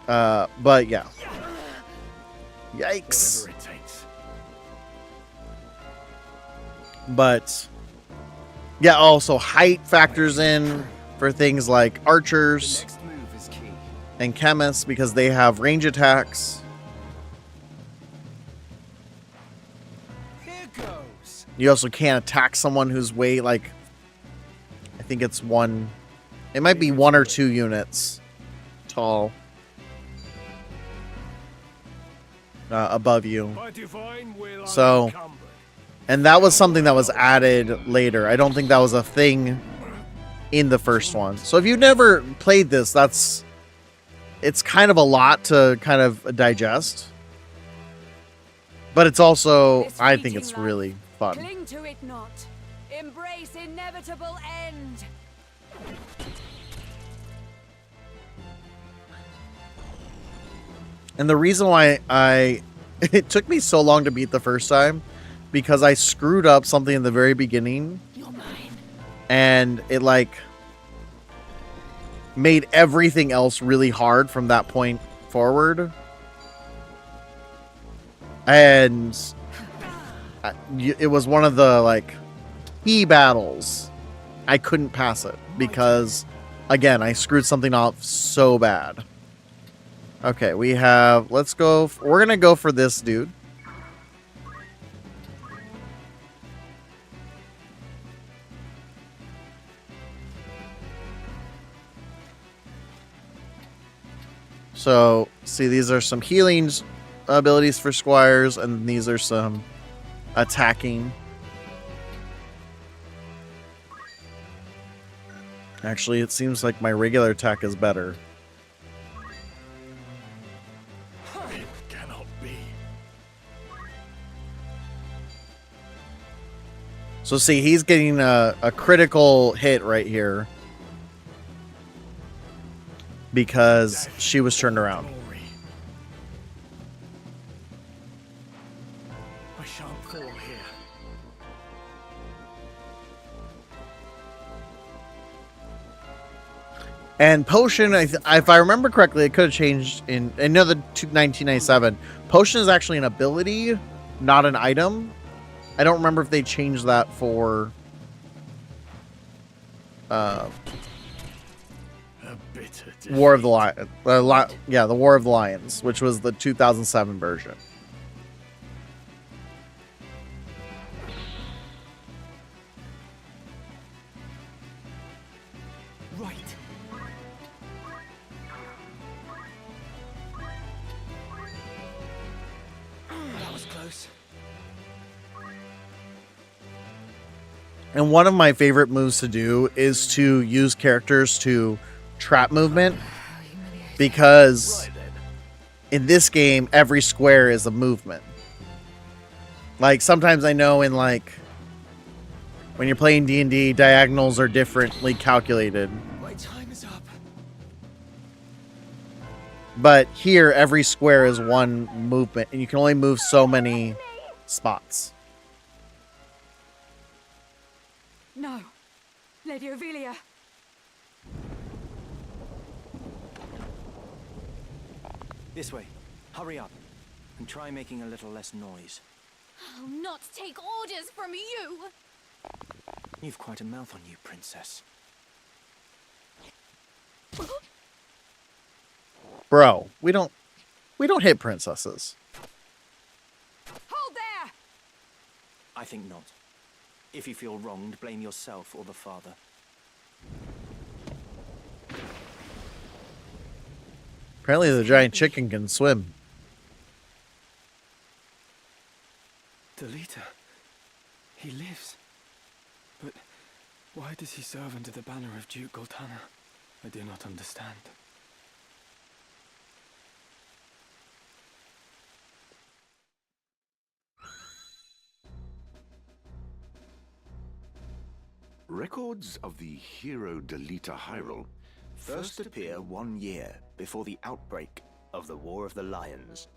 But yeah. Yikes. But yeah, also height factors in for things like archers and chemists because they have range attacks. You also can't attack someone who's way, like, I think it's one It might be 1 or 2 units tall above you. By divine will, So, and that was something that was added later. I don't think that was a thing in the first one. So if you've never played this, it's kind of a lot to kind of digest. But it's also, I think it's really fun. Cling to it not. Embrace inevitable end. And the reason why it took me so long to beat the first time, because I screwed up something in the very beginning. You're mine. And it like made everything else really hard from that point forward. And it was one of the like key battles. I couldn't pass it because, again, I screwed something up so bad. Okay, we have, let's go, we're gonna go for this dude. So, see, these are some healing abilities for squires, and these are some attacking. Actually, it seems like my regular attack is better. It cannot be. So see, he's getting a critical hit right here because she was turned around. I shan't fall here. And potion, if I remember correctly, it could have changed in another 1997. Potion is actually an ability, not an item. I don't remember if they changed that for War of the Lion. Yeah, the War of the Lions, which was the 2007 version. Right. That was close. And one of my favorite moves to do is to use characters to trap movement, because in this game every square is a movement. Like sometimes I know in like when you're playing D&D, diagonals are differently calculated. My time is up. But here every square is one movement and you can only move so many spots. No. Lady Ophelia. This way. Hurry up. And try making a little less noise. I'll not take orders from you! You've quite a mouth on you, princess. Bro, we don't hit princesses. Hold there! I think not. If you feel wronged, blame yourself or the father. Apparently the giant chicken can swim. Delita. He lives. But why does he serve under the banner of Duke Goltana? I do not understand. Records of the hero Delita Hyrule first appear 1 year before the outbreak of the War of the Lions.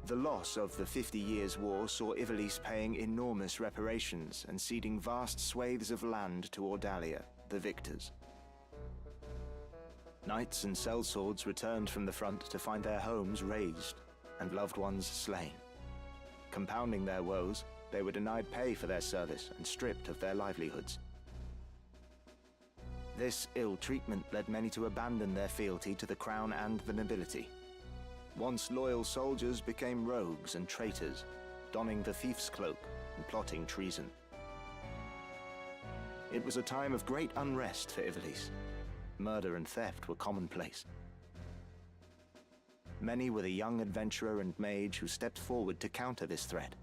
The loss of the 50 Years' War saw Ivalice paying enormous reparations and ceding vast swathes of land to Ordalia, the victors. Knights and sellswords returned from the front to find their homes razed and loved ones slain. Compounding their woes, they were denied pay for their service and stripped of their livelihoods. This ill treatment led many to abandon their fealty to the crown and the nobility. Once loyal soldiers became rogues and traitors, donning the thief's cloak and plotting treason. It was a time of great unrest for Ivalice. Murder and theft were commonplace. Many were the young adventurer and mage who stepped forward to counter this threat.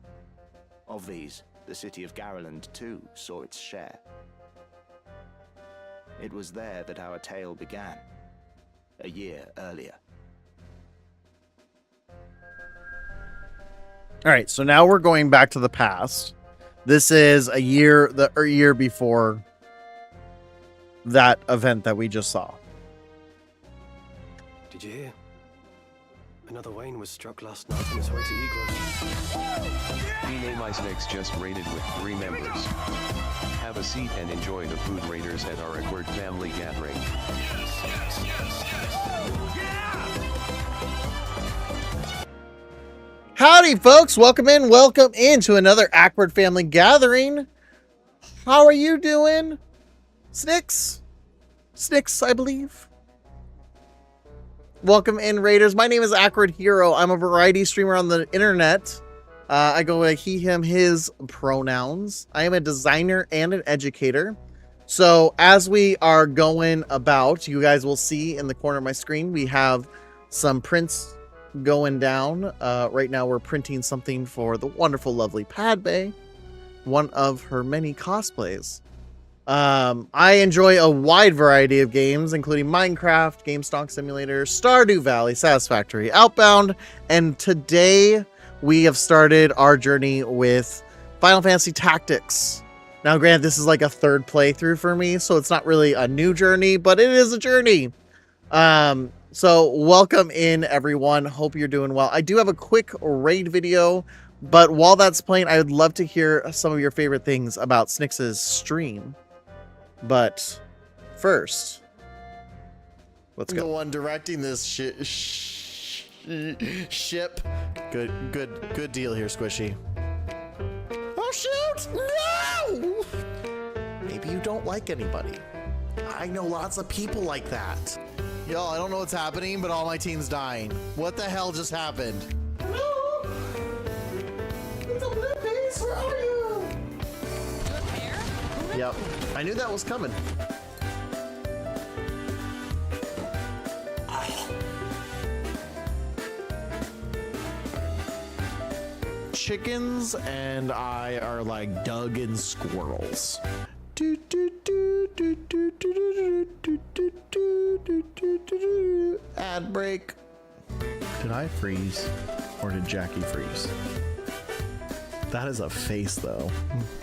Of these, the city of Garland too saw its share. It was there that our tale began, a year earlier. All right, so now we're going back to the past. This is a year before that event that we just saw. Did you hear? Another Wayne was struck last night on his way to Egress. DNA My Snakes just raided with 3 members. Have a seat and enjoy the food raiders at our Akward family gathering. Howdy, folks. Welcome into another Akward family gathering. How are you doing? Snicks, I believe. Welcome in, Raiders. My name is Akward Hero. I'm a variety streamer on the internet. I go by he, him, his pronouns. I am a designer and an educator. So as we are going about, you guys will see in the corner of my screen, we have some prints going down. Right now we're printing something for the wonderful, lovely Padme, one of her many cosplays. I enjoy a wide variety of games, including Minecraft, GameStop Simulator, Stardew Valley, Satisfactory, Outbound, and today we have started our journey with Final Fantasy Tactics. Now, granted, this is like a third playthrough for me, so it's not really a new journey, but it is a journey. So welcome in, everyone. Hope you're doing well. I do have a quick raid video, but while that's playing, I would love to hear some of your favorite things about Snix's stream. But first, let's go. The one directing this ship. Good deal here, Squishy. Oh shoot! No! Maybe you don't like anybody. I know lots of people like that. Yo, I don't know what's happening, but all my team's dying. What the hell just happened? No! It's a blue face, where are you? Yep, I knew that was coming. Chickens and I are like Doug and squirrels. Ad break. Did I freeze or did Jackie freeze? That is a face though.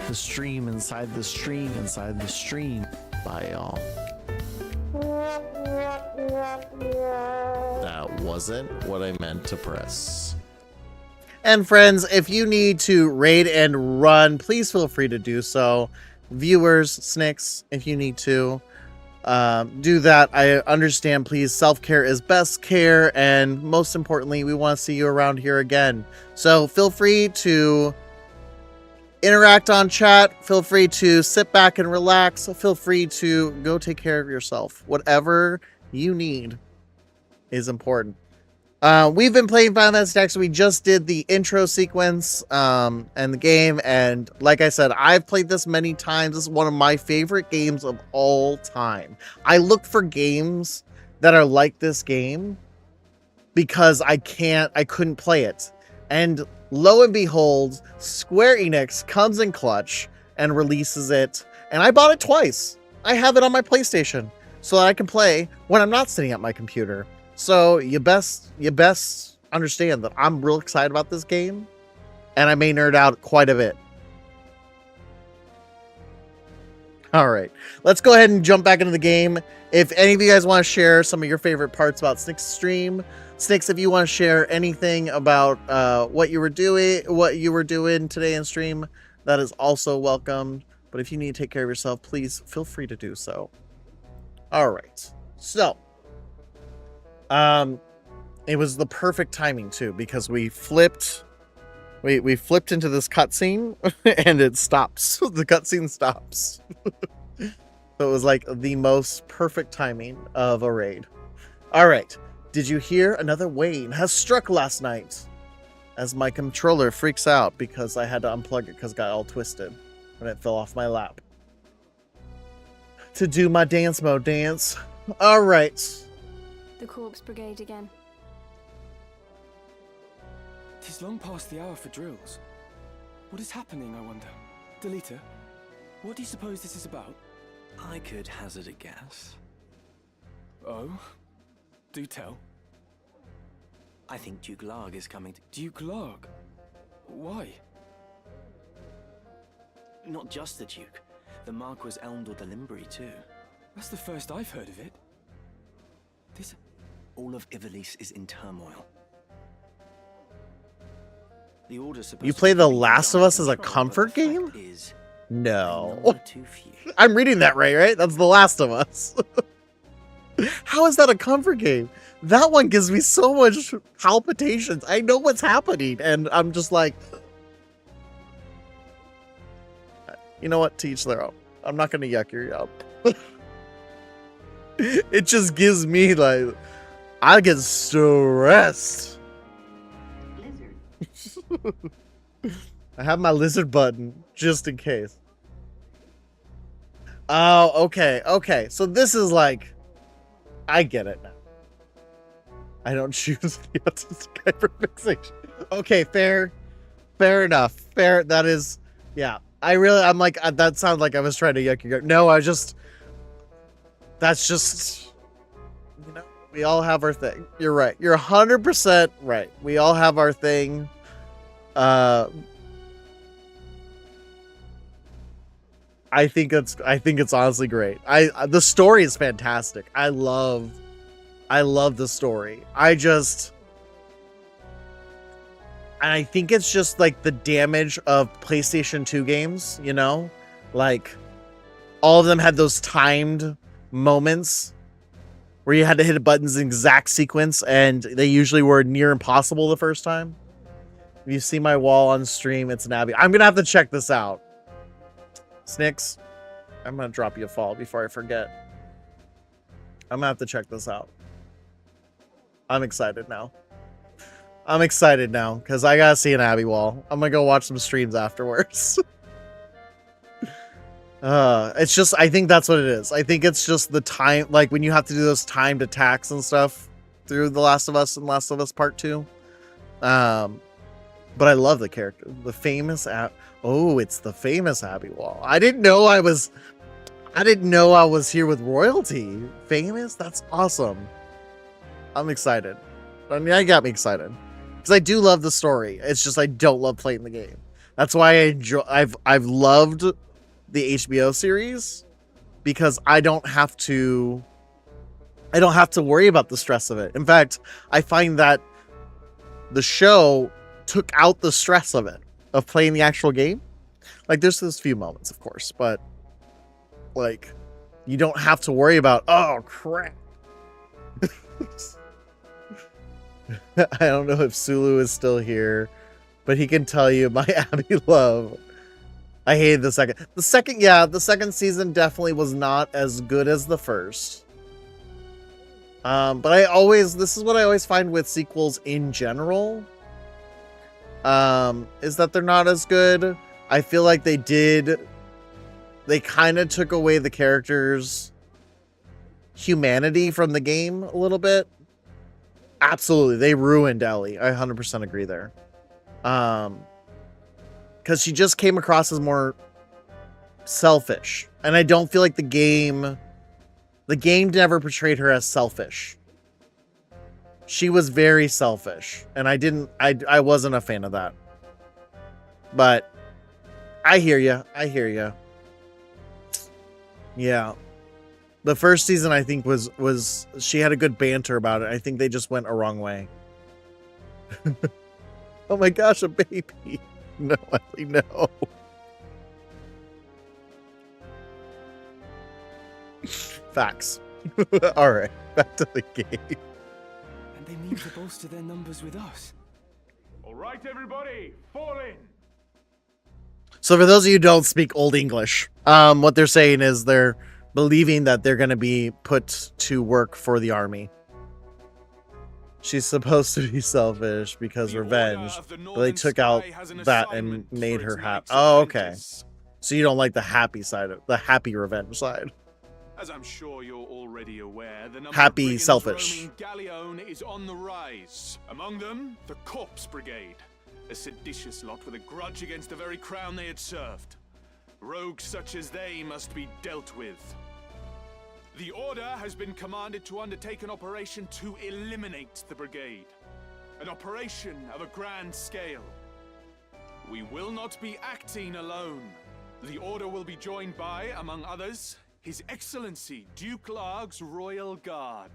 The stream inside the stream inside the stream. Bye y'all. That wasn't what I meant to press. And friends, if you need to raid and run, please feel free to do so. Viewers, Snicks, if you need to do that, I understand. Please, self-care is best care, and most importantly, we want to see you around here again. So feel free to interact on chat, feel free to sit back and relax, feel free to go take care of yourself. Whatever you need is important. We've been playing Final Fantasy Tactics. We just did the intro sequence and the game, and like I said, I've played this many times. This is one of my favorite games of all time. I look for games that are like this game because I couldn't play it. And lo and behold, Square Enix comes in clutch and releases it, and I bought it twice. I have it on my PlayStation so that I can play when I'm not sitting at my computer. So you best understand that I'm real excited about this game, and I may nerd out quite a bit. All right, let's go ahead and jump back into the game. If any of you guys want to share some of your favorite parts about Snick's stream, Snicks, if you want to share anything about what you were doing today in stream, that is also welcome. But if you need to take care of yourself, please feel free to do so. All right, so. It was the perfect timing too, because we flipped into this cutscene and it stops. The cutscene stops. So it was like the most perfect timing of a raid. All right. Did you hear? Another Wayne has struck last night as my controller freaks out because I had to unplug it because it got all twisted when it fell off my lap. to do my dance mode dance. All right. The Corpse Brigade again. 'Tis long past the hour for drills. What is happening, I wonder? Delita, what do you suppose this is about? I could hazard a guess. Oh? Do tell. I think Duke Larg is coming to... Duke Larg? Why? Not just the Duke. The Marquis Elmdor de Limbri, too. That's the first I've heard of it. This... All of Ivalice is in turmoil. The Order's supposed You to play be The keeping Last of under Us as a control, but comfort the game? fact is, No. they number too few. I'm reading that right? That's The Last of Us. How is that a comfort game? That one gives me so much palpitations. I know what's happening, and I'm just like, you know what? Teach their own. I'm not going to yuck your yum. It just gives me, like, I get stressed. I have my lizard button, just in case. Oh, okay, okay. So this is like, I get it now. I don't choose the autistic hyperfixation. Okay, fair enough. Fair, that is, yeah. I'm like, that sounds like I was trying to yuck your gut. No, that's just, you know, we all have our thing. You're right. You're 100% right. We all have our thing. I think it's honestly great. The story is fantastic. I love the story. And I think it's just like the damage of PlayStation 2 games, you know? Like, all of them had those timed moments where you had to hit buttons in exact sequence, and they usually were near impossible the first time. If you see my wall on stream, it's an Abby. I'm gonna have to check this out. Snicks, I'm gonna drop you a follow before I forget. I'm gonna have to check this out. I'm excited now. Because I gotta see an Abby wall. I'm gonna go watch some streams afterwards. It's just, I think that's what it is. I think it's just the time, like when you have to do those timed attacks and stuff through The Last of Us and Last of Us Part 2. But I love the character. The famous it's the famous Abby wall. I didn't know I was here with royalty. Famous? That's awesome. I'm excited. I mean, that got me excited. Because I do love the story. It's just I don't love playing the game. That's why I've loved the HBO series, because I don't have to worry about the stress of it. In fact, I find that the show took out the stress of it, of playing the actual game. Like, there's those few moments, of course, but like, you don't have to worry about, oh crap. I don't know if Sulu is still here, but he can tell you my Abby love. I hated the second. The second season definitely was not as good as the first. But this is what I always find with sequels in general. Is that they're not as good. I feel like they kind of took away the characters' humanity from the game a little bit. Absolutely, they ruined Ellie. I 100% agree there. Because she just came across as more selfish, and I don't feel like the game never portrayed her as selfish. She was very selfish, and I wasn't a fan of that. But I hear you. Yeah. The first season, I think, was she had a good banter about it. I think they just went a wrong way. Oh my gosh, a baby. No, Ellie, no. Facts. All right, back to the game. And they mean to bolster their numbers with us. All right, everybody, fall in. So for those of you who don't speak Old English, what they're saying is they're believing that they're going to be put to work for the army. She's supposed to be selfish because revenge, but they took out that and made her happy. Oh, okay. So you don't like the happy side of the happy revenge side. As I'm sure you're already aware, the number Happy, of brigands selfish. roaming Galleon is on the rise. Among them, the Corpse Brigade, a seditious lot with a grudge against the very crown they had served. Rogues such as they must be dealt with. The Order has been commanded to undertake an operation to eliminate the brigade. An operation of a grand scale. We will not be acting alone. The Order will be joined by, among others, His Excellency Duke Larg's Royal Guard.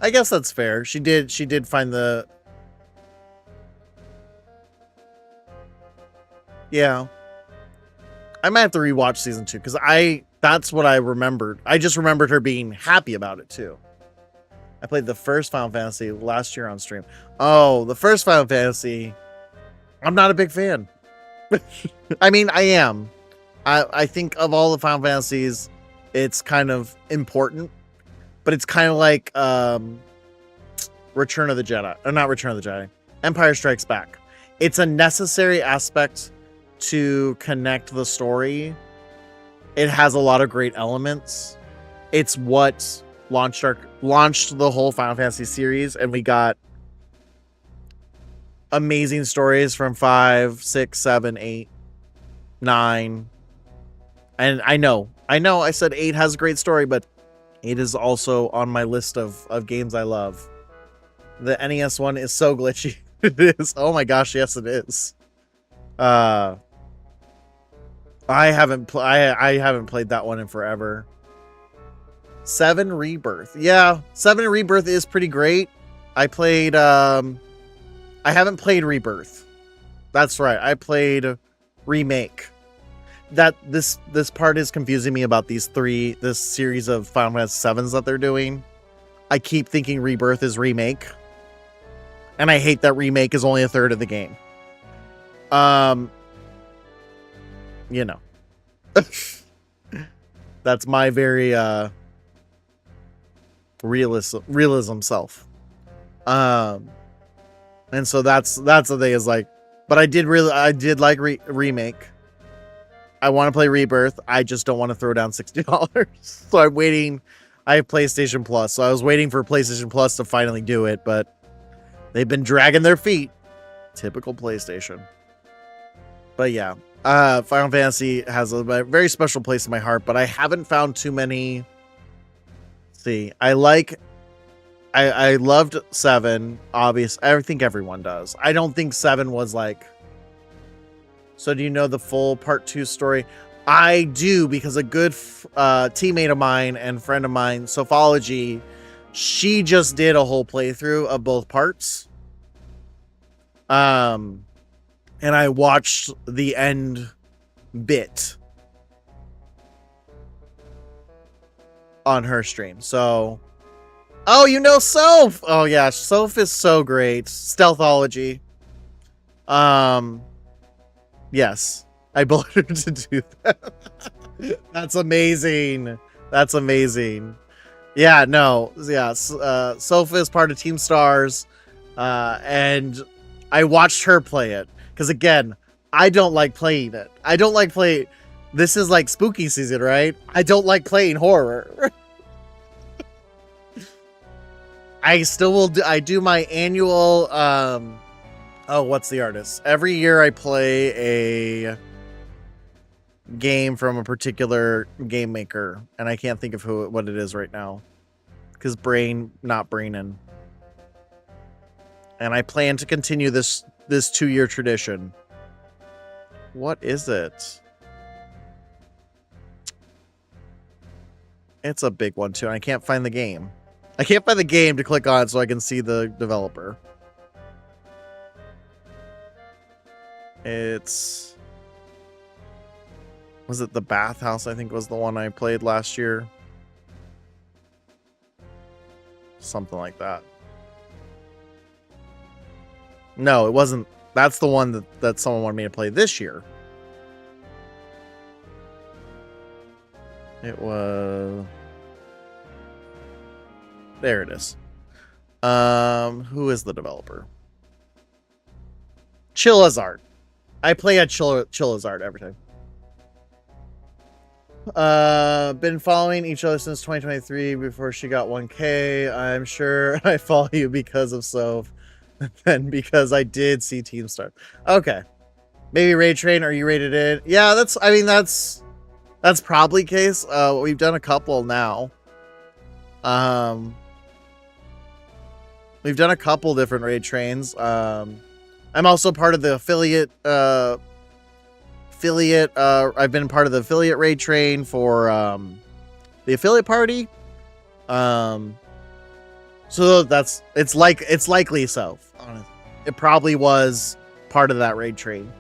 I guess that's fair. She did find the... Yeah. I might have to rewatch season 2 because that's what I remembered. I just remembered her being happy about it too. I played the first Final Fantasy last year on stream. Oh, the first Final Fantasy. I'm not a big fan. I mean, I am. I think of all the Final Fantasies, it's kind of important, but it's kind of like Return of the Jedi. Or not Return of the Jedi. Empire Strikes Back. It's a necessary aspect to connect the story. It has a lot of great elements. It's what launched the whole Final Fantasy series, and we got amazing stories from 5, 6, 7, 8, 9. And I know I said 8 has a great story, but 8 is also on my list of games I love. The NES one is so glitchy. It is. Oh my gosh, yes it is. I haven't played that one in forever. 7 Rebirth. Yeah, 7 Rebirth is pretty great. I played I haven't played Rebirth. That's right. I played Remake. That this part is confusing me about this series of Final Fantasy 7s that they're doing. I keep thinking Rebirth is Remake. And I hate that Remake is only a third of the game. You know. That's my very realism self. And so that's the thing is like, but I did like Remake. I want to play Rebirth. I just don't want to throw down $60. So I'm waiting. I have PlayStation Plus. So I was waiting for PlayStation Plus to finally do it, but they've been dragging their feet. Typical PlayStation. But yeah, Final Fantasy has a very special place in my heart, but I haven't found too many. Let's see, I loved 7. Obvious. I think everyone does. I don't think 7 was like. So do you know the full part 2 story? I do, because a good teammate of mine and friend of mine, Sophology, she just did a whole playthrough of both parts. And I watched the end bit on her stream. So, oh, you know Soph. Oh yeah, Soph is so great. Stealthology. Yes, I bought her to do that. That's amazing. That's amazing. Yeah, no, yeah. Soph is part of Team Stars, and I watched her play it. Because again, I don't like playing it. I don't like play. This is like spooky season, right? I don't like playing horror. I still will do. I do my annual. Oh, what's the artist? Every year I play a game from a particular game maker, and I can't think of what it is right now, because not braining. And I plan to continue this 2-year tradition. What is it? It's a big one too, and I can't find the game. I can't find the game to click on so I can see the developer. Was it the Bathhouse? I think was the one I played last year. Something like that. No, it wasn't. That's the one that someone wanted me to play this year. It was... There it is. Who is the developer? Chillazard. I play at Chillazard every time. Been following each other since 2023 before she got 1K. I'm sure I follow you because of Soph. And because I did see Team Start. Okay. Maybe Raid Train, are you rated in? Yeah, that's probably the case. We've done a couple now. We've done a couple different raid trains. I'm also part of the affiliate I've been part of the affiliate raid train for the affiliate party. So it's likely so. Honestly. It probably was part of that raid train.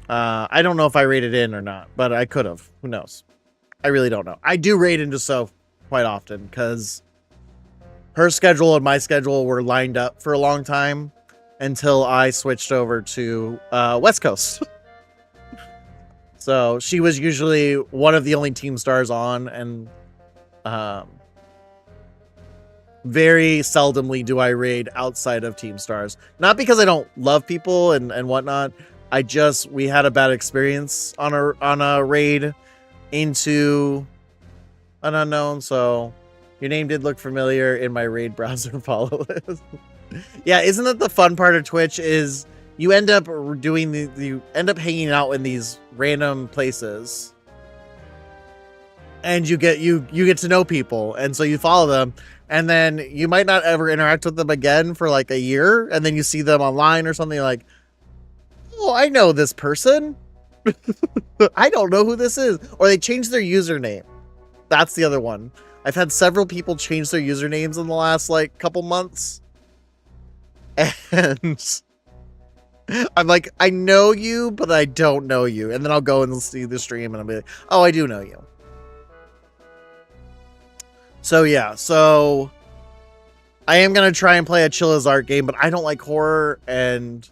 I don't know if I raided in or not, but I could have. Who knows? I really don't know. I do raid into Soph quite often because her schedule and my schedule were lined up for a long time until I switched over to West Coast. So she was usually one of the only team stars on, and very seldomly do I raid outside of team stars. Not because I don't love people and whatnot. We had a bad experience on a raid into an unknown, so your name did look familiar in my raid browser follow list. Yeah, isn't that the fun part of Twitch is you end up you end up hanging out in these random places and you get to know people, and so you follow them, and then you might not ever interact with them again for like a year, and then you see them online or something like, oh, I know this person. I don't know who this is. Or they change their username. That's the other one. I've had several people change their usernames in the last like couple months. And I'm like, I know you, but I don't know you. And then I'll go and see the stream and I'll be like, oh, I do know you. So yeah, so I am going to try and play a Chill as Art game, but I don't like horror, and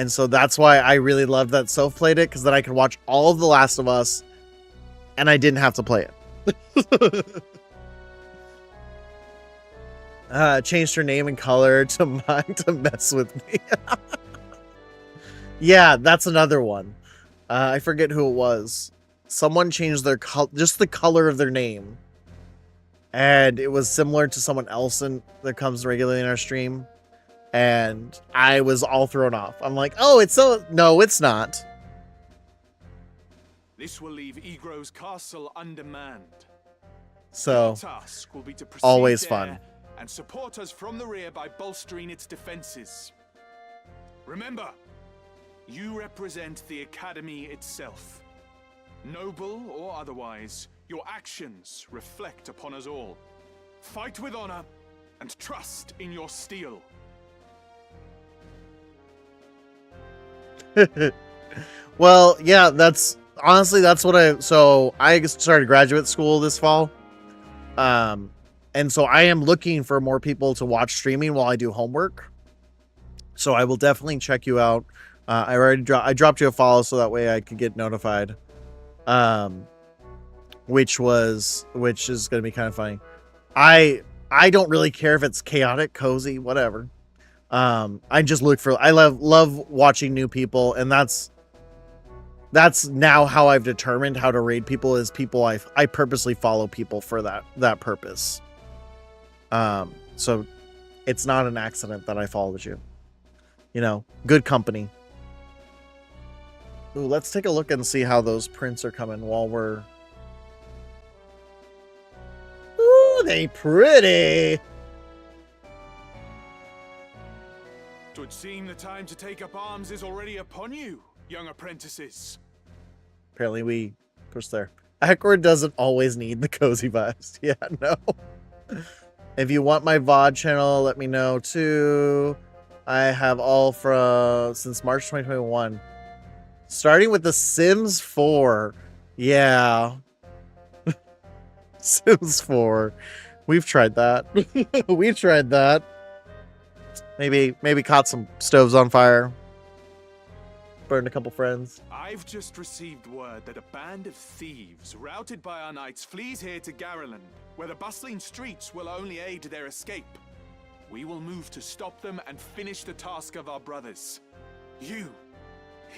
so that's why I really loved that Soph played it, because then I could watch all of The Last of Us and I didn't have to play it. Changed her name and color to mine to mess with me. Yeah, that's another one. I forget who it was. Someone changed their just the color of their name. And it was similar to someone else that comes regularly in our stream. And I was all thrown off. I'm like, oh, no, it's not. This will leave Egro's castle undermanned. So, the task will be to proceed always fun. And support us from the rear by bolstering its defenses. Remember, you represent the Academy itself. Noble or otherwise, your actions reflect upon us all. Fight with honor and trust in your steel. Well, yeah, that's what I started graduate school this fall. And so I am looking for more people to watch streaming while I do homework. So I will definitely check you out. I dropped you a follow so that way I could get notified. Which is going to be kind of funny. I don't really care if it's chaotic, cozy, whatever. I just I love watching new people, and that's now how I've determined how to raid people is people I purposely follow people for that purpose. So it's not an accident that I followed you. You know, good company. Ooh, let's take a look and see how those prints are coming while we're... Ooh, they pretty! Twould seem the time to take up arms is already upon you, young apprentices. Apparently of course there. Akward doesn't always need the cozy vibes. Yeah, no. If you want my VOD channel, let me know too. I have all since March 2021. Starting with The Sims 4. Yeah. Sims 4. We've tried that. We've tried that. Maybe caught some stoves on fire. Burned a couple friends. I've just received word that a band of thieves, routed by our knights, flees here to Garreland, where the bustling streets will only aid their escape. We will move to stop them and finish the task of our brothers. You,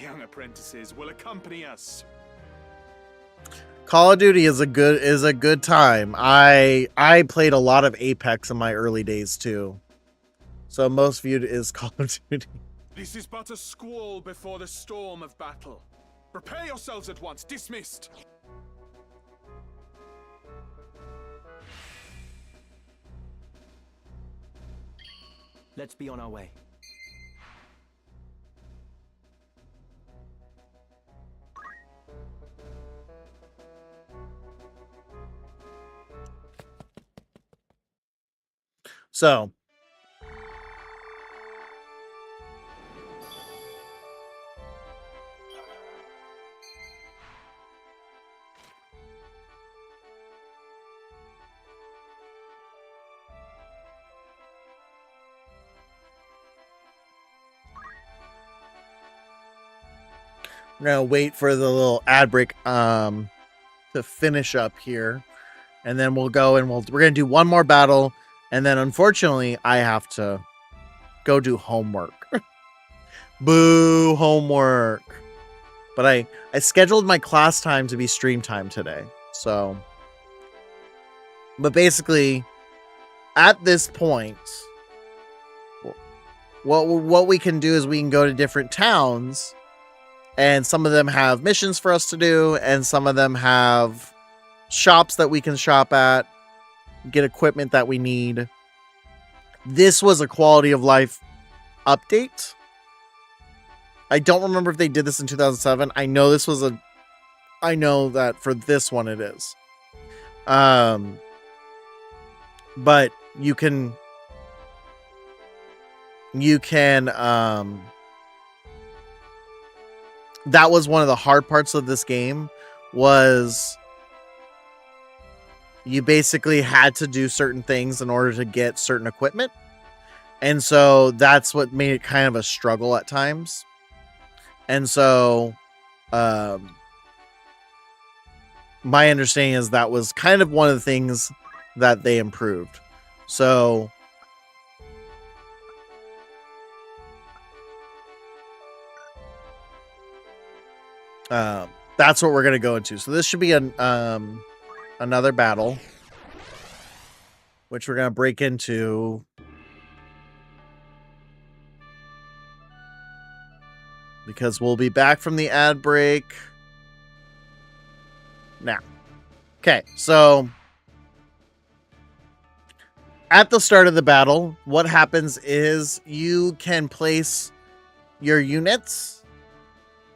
young apprentices, will accompany us. Call of Duty is a good time. I played a lot of Apex in my early days too. So most viewed is Call of Duty. This is but a squall before the storm of battle. Prepare yourselves at once. Dismissed. Let's be on our way. So I'm gonna wait for the little ad break to finish up here, and then we'll go and we're gonna do one more battle, and then unfortunately I have to go do homework. Boo, homework. But I scheduled my class time to be stream time today. So, but basically at this point, what we can do is we can go to different towns, and some of them have missions for us to do, and some of them have shops that we can shop at, get equipment that we need. This was a quality of life update. I don't remember if they did this in 2007. I know this was I know that for this one it is. But you can that was one of the hard parts of this game, was you basically had to do certain things in order to get certain equipment. And so that's what made it kind of a struggle at times. And so my understanding is that was kind of one of the things that they improved. So that's what we're going to go into. So this should be another battle, which we're going to break into. Because we'll be back from the ad break now. Okay, so at the start of the battle, what happens is you can place your units.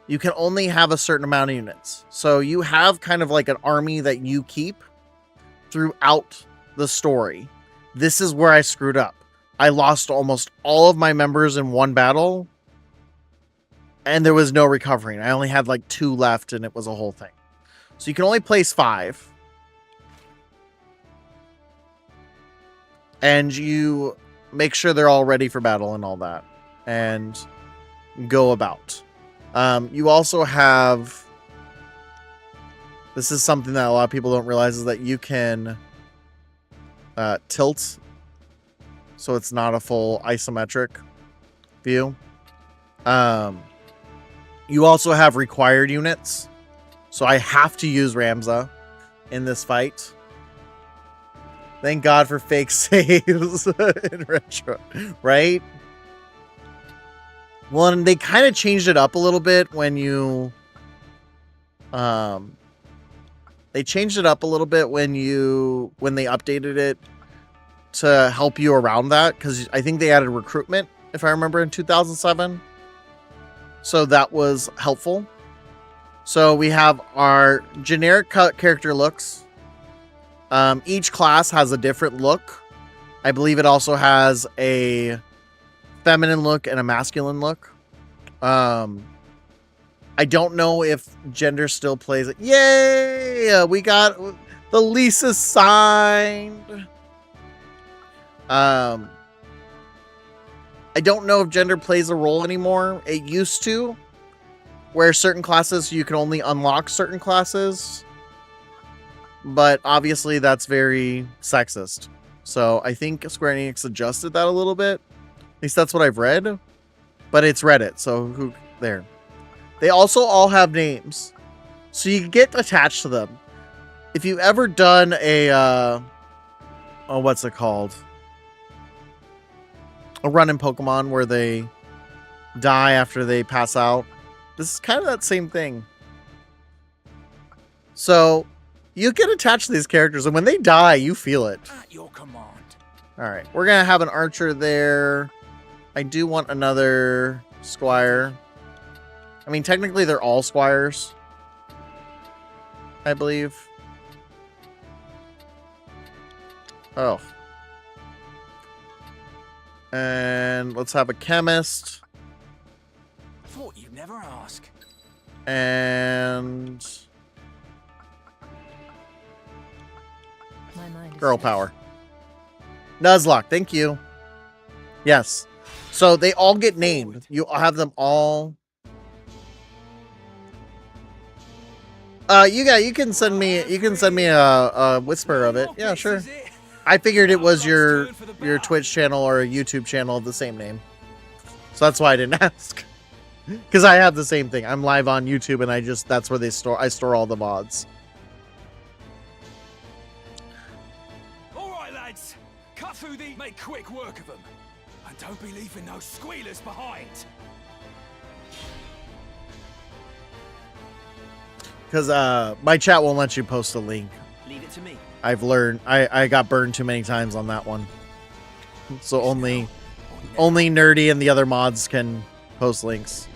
You can only have a certain amount of units. So you have kind of like an army that you keep throughout the story. This is where I screwed up. I lost almost all of my members in one battle, and there was no recovering. I only had like 2 left, and it was a whole thing. So you can only place 5. And you make sure they're all ready for battle and all that. And go about. You also have... This is something that a lot of people don't realize, is that you can tilt. So it's not a full isometric view. You also have required units. So I have to use Ramza in this fight. Thank God for fake saves in retro, right? Well, and they kind of changed it up a little bit when you... They changed it up a little bit when they updated it to help you around that. Because I think they added recruitment, if I remember, in 2007. So that was helpful. So we have our generic character looks. Each class has a different look. I believe it also has a feminine look and a masculine look. I don't know if gender still plays it. Yay! We got the leases signed. I don't know if gender plays a role anymore. It used to, where certain classes you can only unlock certain classes, but obviously that's very sexist. So I think Square Enix adjusted that a little bit. At least that's what I've read, but it's Reddit, so who there. They also all have names. So you get attached to them. If you've ever done a, oh, what's it called? A run in Pokemon where they die after they pass out. This is kind of that same thing. So you get attached to these characters, and when they die, you feel it. At your command. All right, we're gonna have an archer there. I do want another squire. I mean, technically they're all squires, I believe. Oh. And let's have a chemist. Thought you'd never ask. And My mind is girl set. power. Nuzlocke, thank you. Yes. So they all get named. You have them all. You can send me a whisper of it. Yeah, sure. I figured it was your Twitch channel or a YouTube channel of the same name. So that's why I didn't ask. Because I have the same thing. I'm live on YouTube, and that's where I store all the mods. All right, lads. Cut through the... Make quick work of them. And don't be leaving no squealers behind. Because my chat won't let you post a link. Leave it to me. I've learned. I got burned too many times on that one. So only Nerdy and the other mods can post links.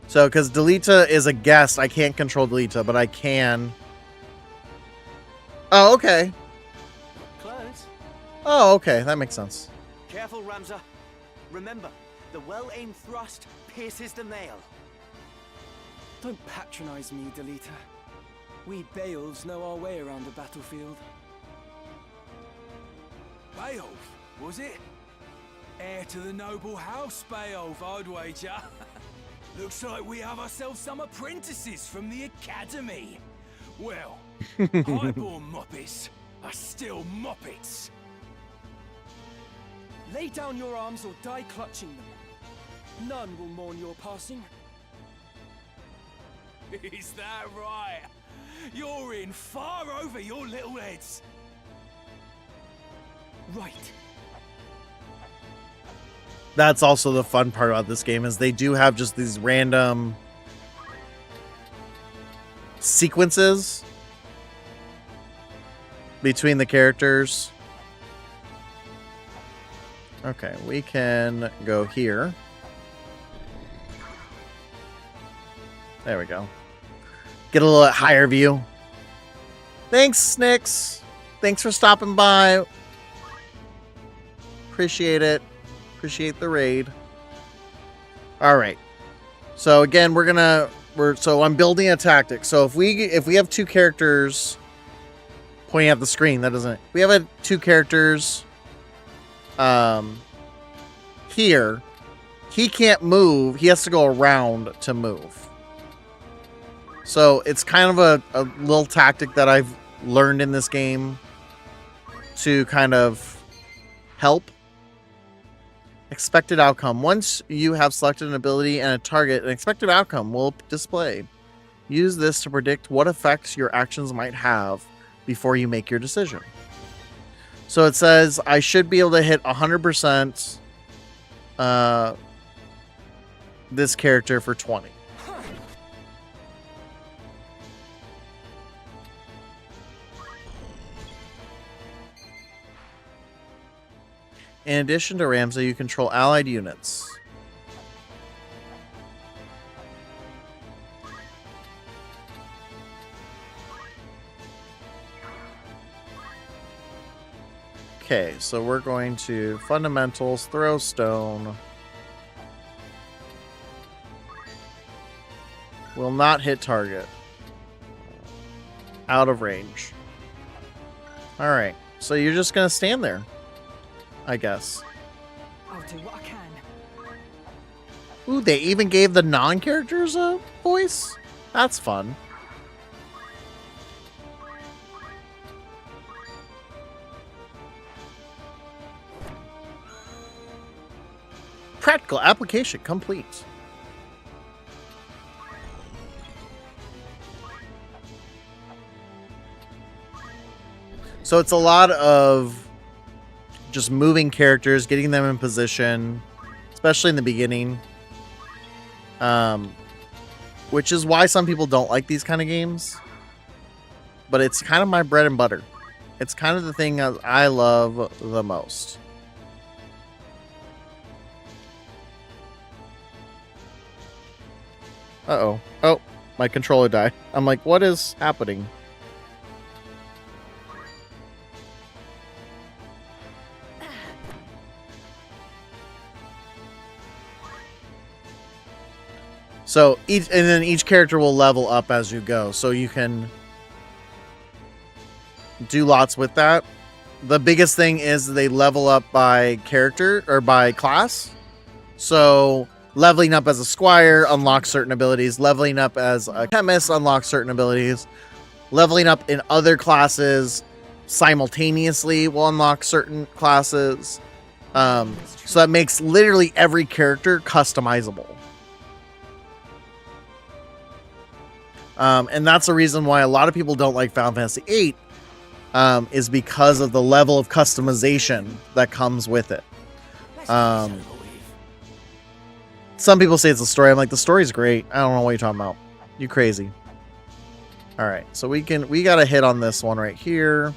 So, because Delita is a guest, I can't control Delita, but I can. Oh, okay. Close. Oh, okay. That makes sense. Careful, Ramza. Remember, the well-aimed thrust pierces the nail. Don't patronize me, Delita. We Beowulfs know our way around the battlefield. Beowulf, was it? Heir to the noble house, Beowulf, I'd wager. Looks like we have ourselves some apprentices from the academy. Well, highborn moppets are still moppets. Lay down your arms or die clutching them. None will mourn your passing. Is that right? You're in far over your little heads. Right. That's also the fun part about this game, is they do have just these random sequences between the characters. Okay, we can go here. There we go. Get a little higher view. Thanks, Snicks. Thanks for stopping by. Appreciate it. Appreciate the raid. All right. So again, so I'm building a tactic. So if we have two characters pointing at the screen, that doesn't. We have two characters here. He can't move. He has to go around to move. So it's kind of a little tactic that I've learned in this game to kind of help. Expected outcome. Once you have selected an ability and a target, an expected outcome will display. Use this to predict what effects your actions might have before you make your decision. So it says I should be able to hit 100% this character for 20. In addition to Ramza, you control allied units. Okay, so we're going to fundamentals, throw stone. Will not hit target. Out of range. Alright, so you're just going to stand there, I guess. I'll do what I can. Ooh, they even gave the non-characters a voice? That's fun. Practical application complete. So it's a lot of just moving characters, getting them in position, especially in the beginning. Which is why some people don't like these kind of games. But it's kind of my bread and butter. It's kind of the thing I love the most. Uh-oh. Oh, my controller died. I'm like, what is happening? So each character will level up as you go. So you can do lots with that. The biggest thing is they level up by character or by class. So leveling up as a squire unlocks certain abilities. Leveling up as a chemist unlocks certain abilities. Leveling up in other classes simultaneously will unlock certain classes. So that makes literally every character customizable. And that's the reason why a lot of people don't like Final Fantasy VIII, is because of the level of customization that comes with it. Some people say it's a story. I'm like, the story's great. I don't know what you're talking about. You crazy. All right, so we got a hit on this one right here.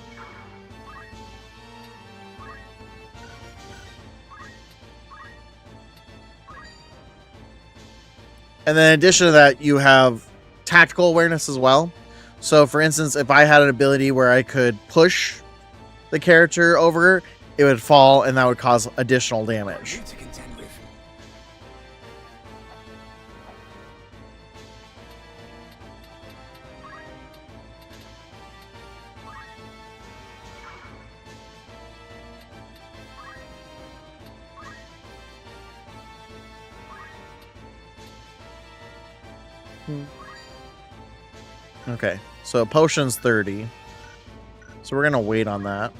And then in addition to that, you have tactical awareness as well. So for instance, if I had an ability where I could push the character over, it would fall and that would cause additional damage. Okay, so potion's 30. So we're gonna wait on that.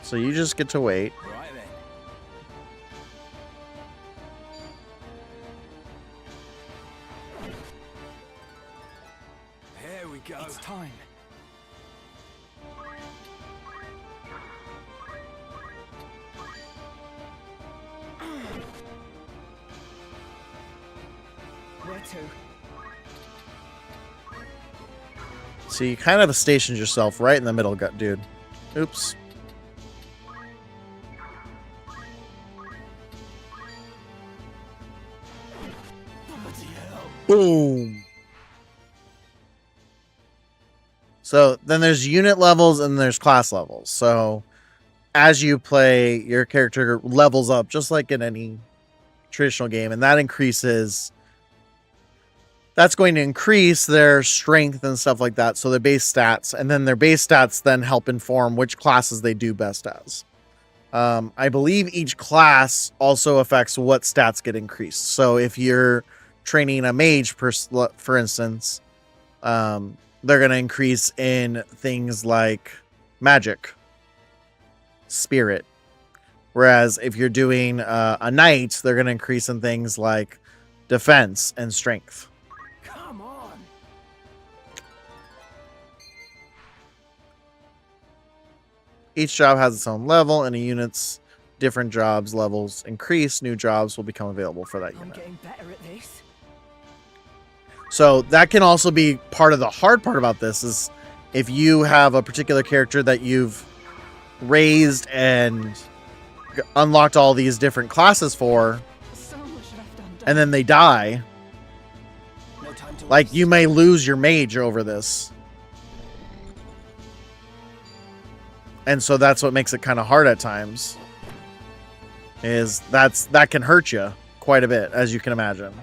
So you just get to wait. Right then. Here we go. It's time. Where to? So you kind of stationed yourself right in the middle, dude. Oops. Boom. So then there's unit levels and there's class levels. So as you play, your character levels up just like in any traditional game, and that increases. That's going to increase their strength and stuff like that. So their base stats, and then their base stats then help inform which classes they do best as. I believe each class also affects what stats get increased. So if you're training a mage, for instance, they're going to increase in things like magic, spirit. Whereas if you're doing a knight, they're going to increase in things like defense and strength. Come on. Each job has its own level, and a unit's different jobs levels increase. New jobs will become available for that I'm unit. getting better at this. So that can also be part of the hard part about this is if you have a particular character that you've raised and unlocked all these different classes for, and then they die, like you may lose your mage over this. And so that's what makes it kind of hard at times. Is that can hurt you quite a bit, as you can imagine.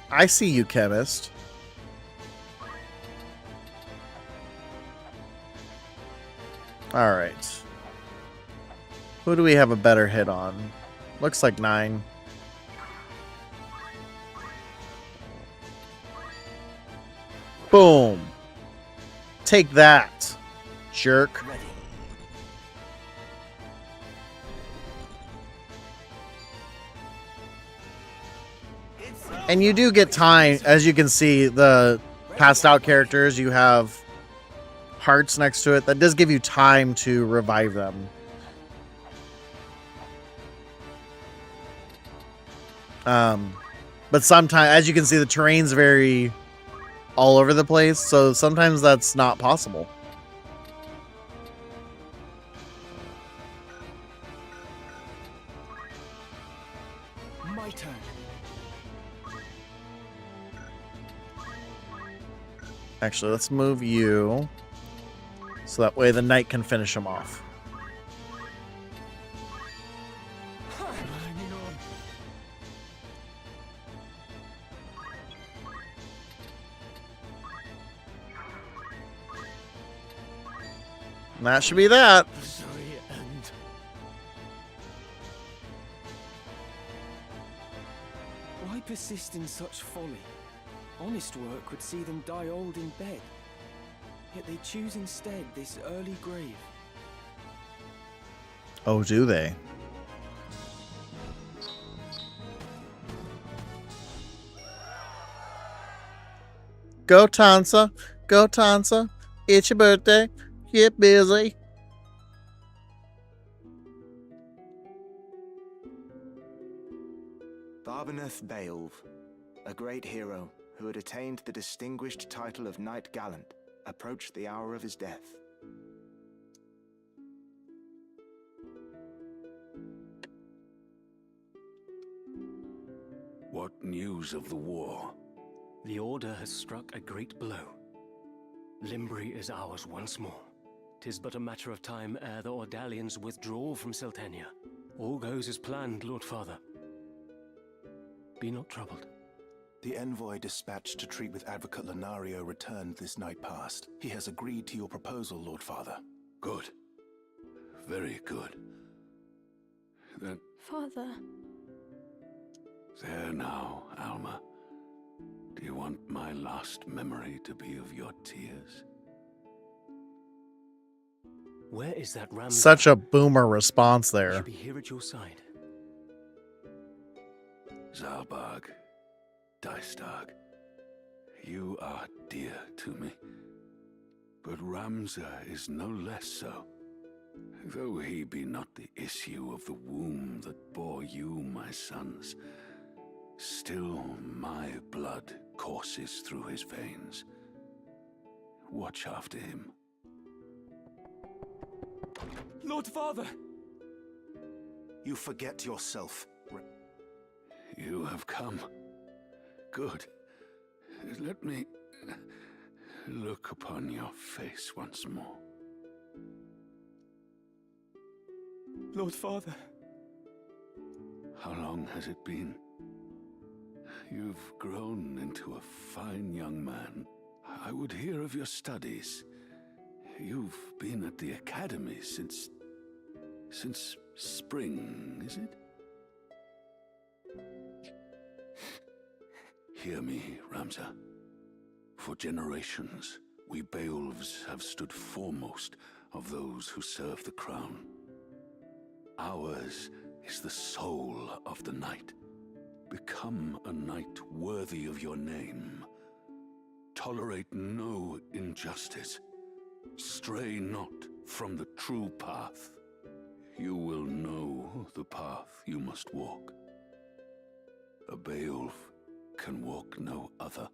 I see you, chemist. All right. Who do we have a better hit on? Looks like 9. Boom. Take that, jerk. Ready. And you do get time, as you can see, the passed out characters, you have hearts next to it. That does give you time to revive them. But sometimes, as you can see, the terrain's very all over the place, so sometimes that's not possible. My turn. Actually, let's move you so that way the knight can finish him off. And that should be that. Why persist in such folly? Honest work would see them die old in bed. Yet they choose instead this early grave. Oh, do they? Go Tansa. Go Tansa. It's your birthday. Get busy. Barbeneth Beowulf, a great hero who had attained the distinguished title of Knight Gallant, approached the hour of his death. What news of the war? The Order has struck a great blow. Limbri is ours once more. 'Tis but a matter of time ere the Ordalians withdraw from Seltenia. All goes as planned, Lord Father. Be not troubled. The envoy dispatched to treat with Advocate Lenario returned this night past. He has agreed to your proposal, Lord Father. Good. Very good. Then... Father. There now, Alma. Do you want my last memory to be of your tears? Where is that ram? Such a boomer response there. I should be here at your side. Zalbag, Dystag, you are dear to me. But Ramza is no less so. Though he be not the issue of the womb that bore you, my sons, still my blood courses through his veins. Watch after him. Lord Father! You forget yourself. You have come. Good. Let me look upon your face once more. Lord Father. How long has it been? You've grown into a fine young man. I would hear of your studies. You've been at the academy since spring, is it? Hear me, Ramza. For generations, we Beowulfs have stood foremost of those who serve the crown. Ours is the soul of the knight. Become a knight worthy of your name. Tolerate no injustice. Stray not from the true path. You will know the path you must walk. A Beowulf can walk no other.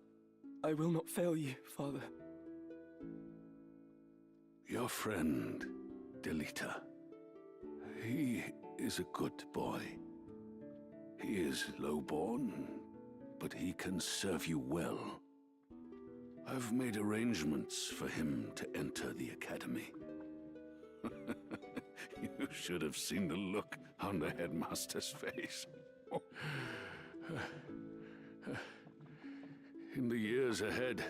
I will not fail you, Father. Your friend, Delita. He is a good boy. He is low-born, but he can serve you well. I've made arrangements for him to enter the academy. You should have seen the look on the headmaster's face. In the years ahead,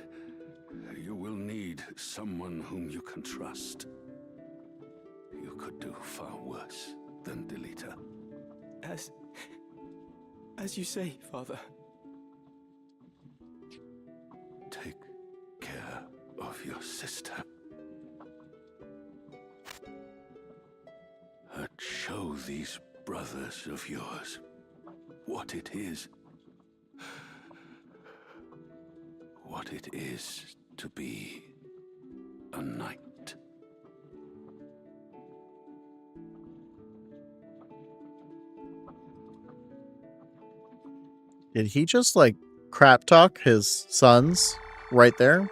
you will need someone whom you can trust. You could do far worse than Delita. As you say, Father. Take care. of your sister. Show these brothers of yours what it is. What it is to be a knight. Did he just like crap talk his sons right there?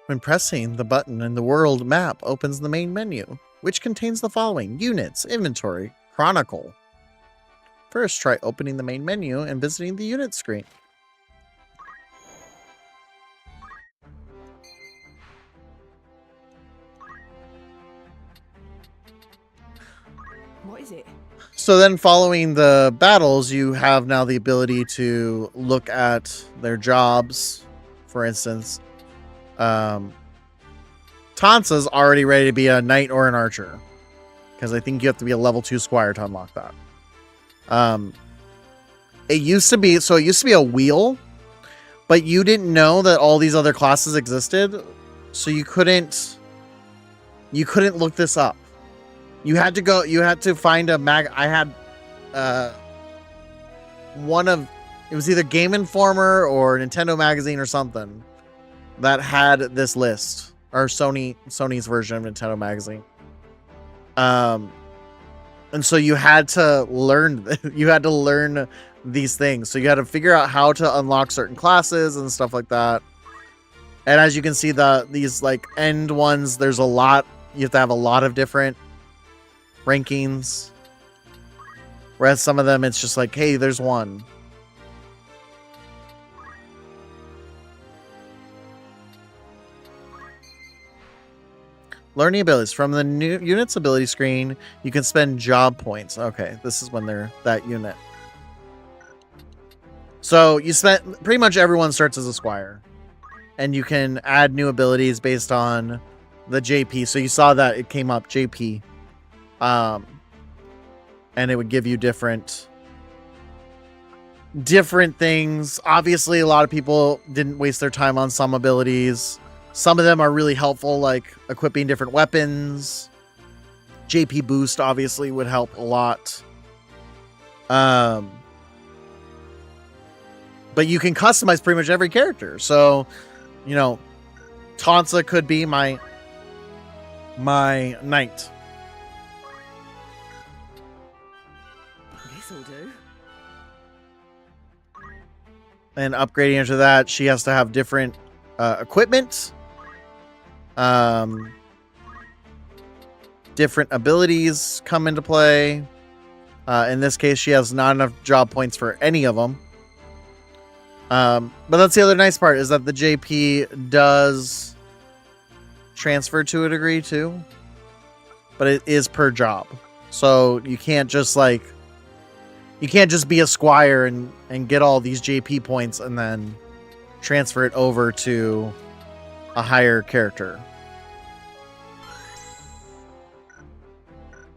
When pressing the button in the world map opens the main menu, which contains the following: units, inventory, chronicle. First, try opening the main menu and visiting the unit screen. What is it? So then following the battles, you have now the ability to look at their jobs. For instance, Tansa's already ready to be a knight or an archer, because I think you have to be a level 2 squire to unlock that. It used to be a wheel, but you didn't know that all these other classes existed, so you couldn't look this up. You had to find a I had it was either Game Informer or Nintendo Magazine or something that had this list, or Sony's version of Nintendo Magazine. And so you had to learn these things. So you had to figure out how to unlock certain classes and stuff like that. And as you can see, these like end ones, there's a lot. You have to have a lot of different rankings. Whereas some of them, it's just like, hey, there's one. Learning abilities. From the new unit's ability screen, you can spend job points. Okay, this is when they're that unit. So you spent, pretty much everyone starts as a squire. And you can add new abilities based on the JP. So you saw that it came up, JP. And it would give you different things. Obviously, a lot of people didn't waste their time on some abilities. Some of them are really helpful, like equipping different weapons. JP boost obviously would help a lot. But you can customize pretty much every character. So, you know, Tansa could be my knight. This'll do. And upgrading into that, she has to have different equipment. Different abilities come into play. In this case, she has not enough job points for any of them. But that's the other nice part, is that the JP does transfer to a degree too. But it is per job. So you can't just be a squire and get all these JP points and then transfer it over to a higher character.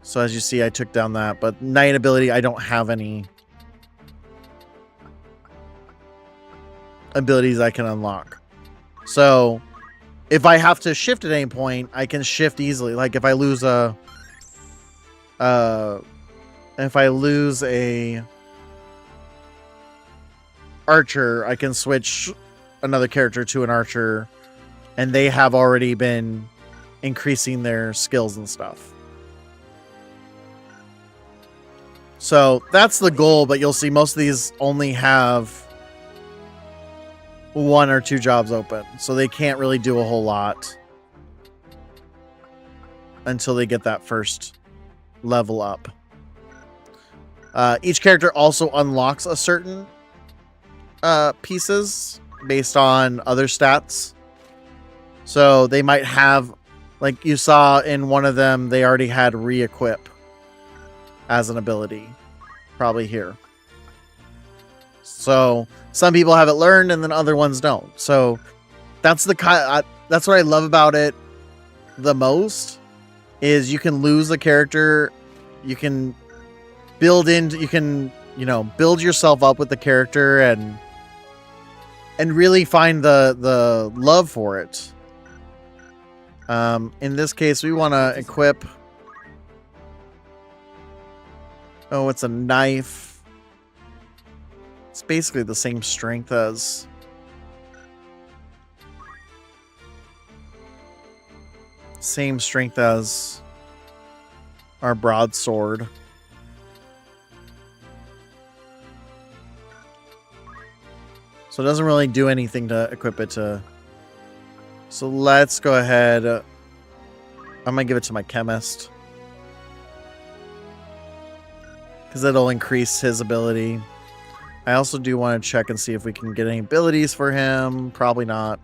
So as you see, I took down that, but knight ability, I don't have any abilities I can unlock. So if I have to shift at any point, I can shift easily. Like if I lose a archer, I can switch another character to an archer, and they have already been increasing their skills and stuff. So that's the goal, but you'll see most of these only have 1 or 2 jobs open, so they can't really do a whole lot until they get that first level up. Each character also unlocks a certain pieces based on other stats. So they might have, like you saw in one of them, they already had re-equip as an ability, probably here. So some people have it learned and then other ones don't. So that's what I love about it the most, is you can lose a character, you can build into, you can, you know, build yourself up with the character and really find the love for it. In this case, we want to equip. Oh, it's a knife. It's basically the same strength as. Same strength as our broadsword. So it doesn't really do anything to equip it to. So let's go ahead. I'm going to give it to my chemist. Because it'll increase his ability. I also do want to check and see if we can get any abilities for him. Probably not.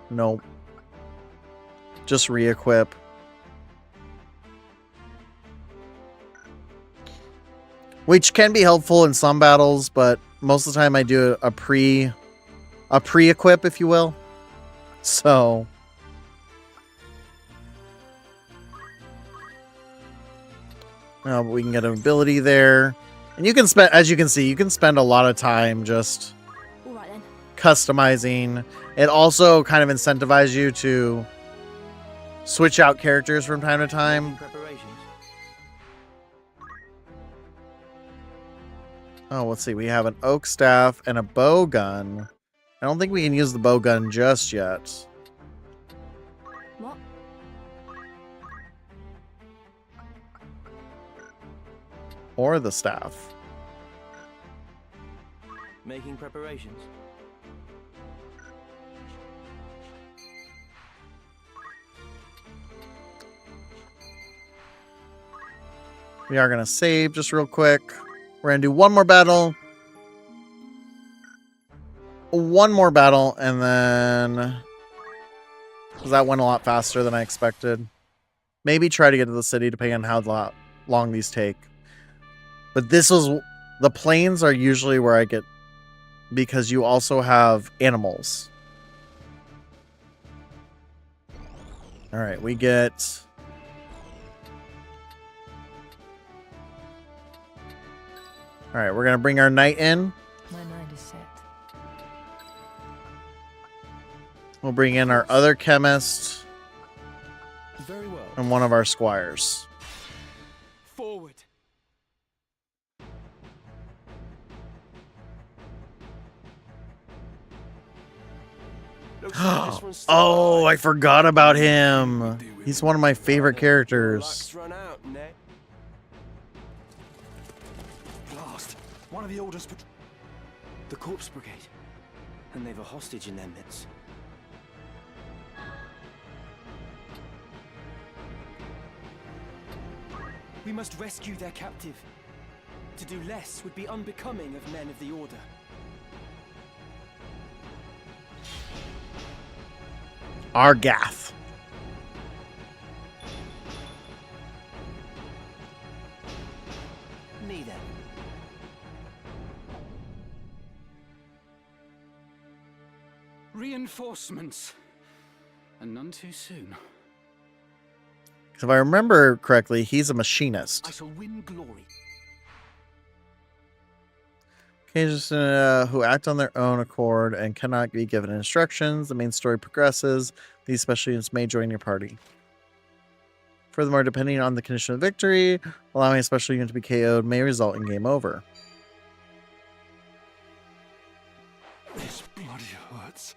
Nope. Just re-equip. Which can be helpful in some battles, but most of the time I do a pre-equip, if you will. So but we can get an ability there. And you can spend, as you can see, you can spend a lot of time just customizing. It also kind of incentivizes you to switch out characters from time to time. Oh, let's see. We have an oak staff and a bow gun. I don't think we can use the bow gun just yet. What? Or the staff. Making preparations. We are going to save just real quick. We're going to do one more battle. One more battle, and then... Because that went a lot faster than I expected. Maybe try to get to the city, depending on how long these take. But this was... The plains are usually where I get... Because you also have animals. Alright, we get... Alright, we're going to bring our knight in. My mind is set. We'll bring in our other chemist. Very well. And one of our squires. Forward. Oh, I forgot about him. He's one of my favorite characters. Blast! One of the orders put the Corpse Brigade, and they've a hostage in their midst. We must rescue their captive. To do less would be unbecoming of men of the Order. Argath. Me then. Reinforcements. And none too soon. If I remember correctly, he's a machinist. I shall win glory. Occasions who act on their own accord and cannot be given instructions. The main story progresses. These special units may join your party. Furthermore, depending on the condition of victory, allowing a special unit to be KO'd may result in game over. This bloody hurts.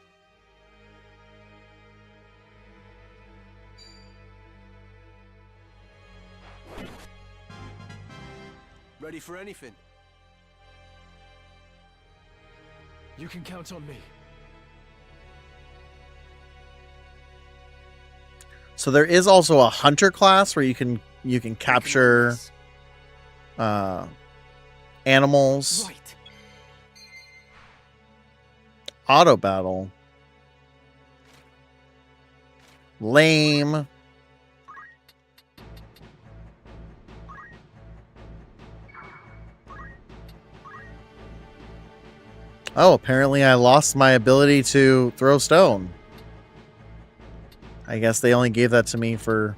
Ready for anything? You can count on me. So there is also a hunter class where you can capture animals. Right. Auto battle. Lame. Oh, apparently I lost my ability to throw stone. I guess they only gave that to me for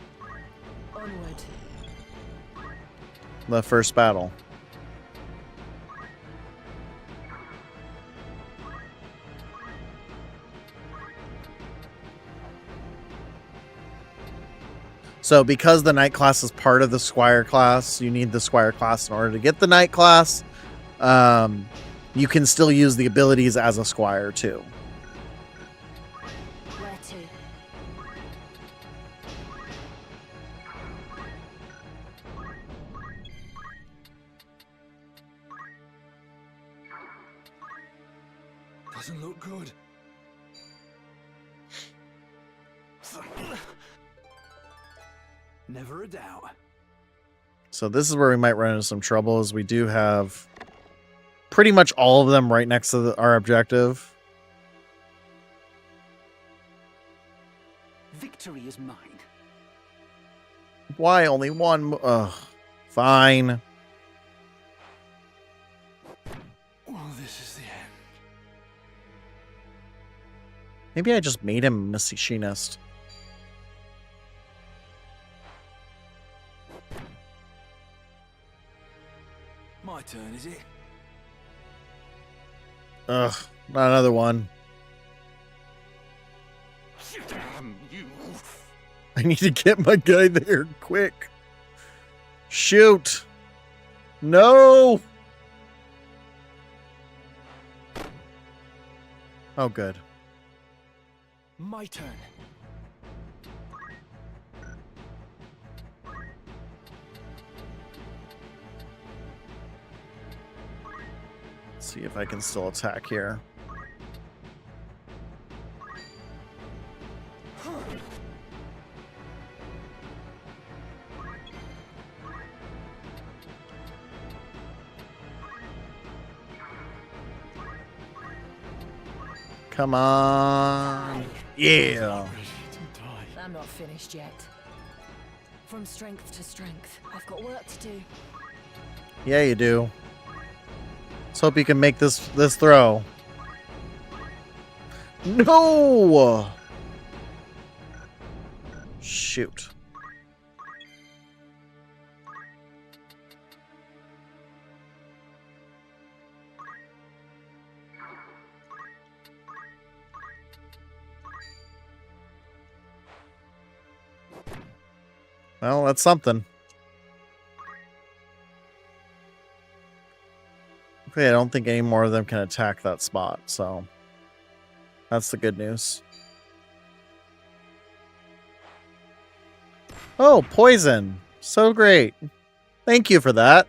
Onward. the first battle. So because the knight class is part of the squire class, you need the squire class in order to get the knight class. You can still use the abilities as a squire too. Where to? Doesn't look good. Never a doubt. So this is where we might run into some trouble, as we do have pretty much all of them right next to our objective. Victory is mine. Why only one? Ugh, fine. Well, this is the end. Maybe I just made him machinist. My turn, is it? Ugh, not another one. Damn you. I need to get my guy there quick. Shoot. No. Oh, good. My turn. Let's see if I can still attack here. Come on. Yeah. I'm not finished yet. From strength to strength, I've got work to do. Yeah, you do. Let's hope you can make this throw. No! Shoot. Well, that's something. Okay, I don't think any more of them can attack that spot, so that's the good news. Oh, poison. So great. Thank you for that.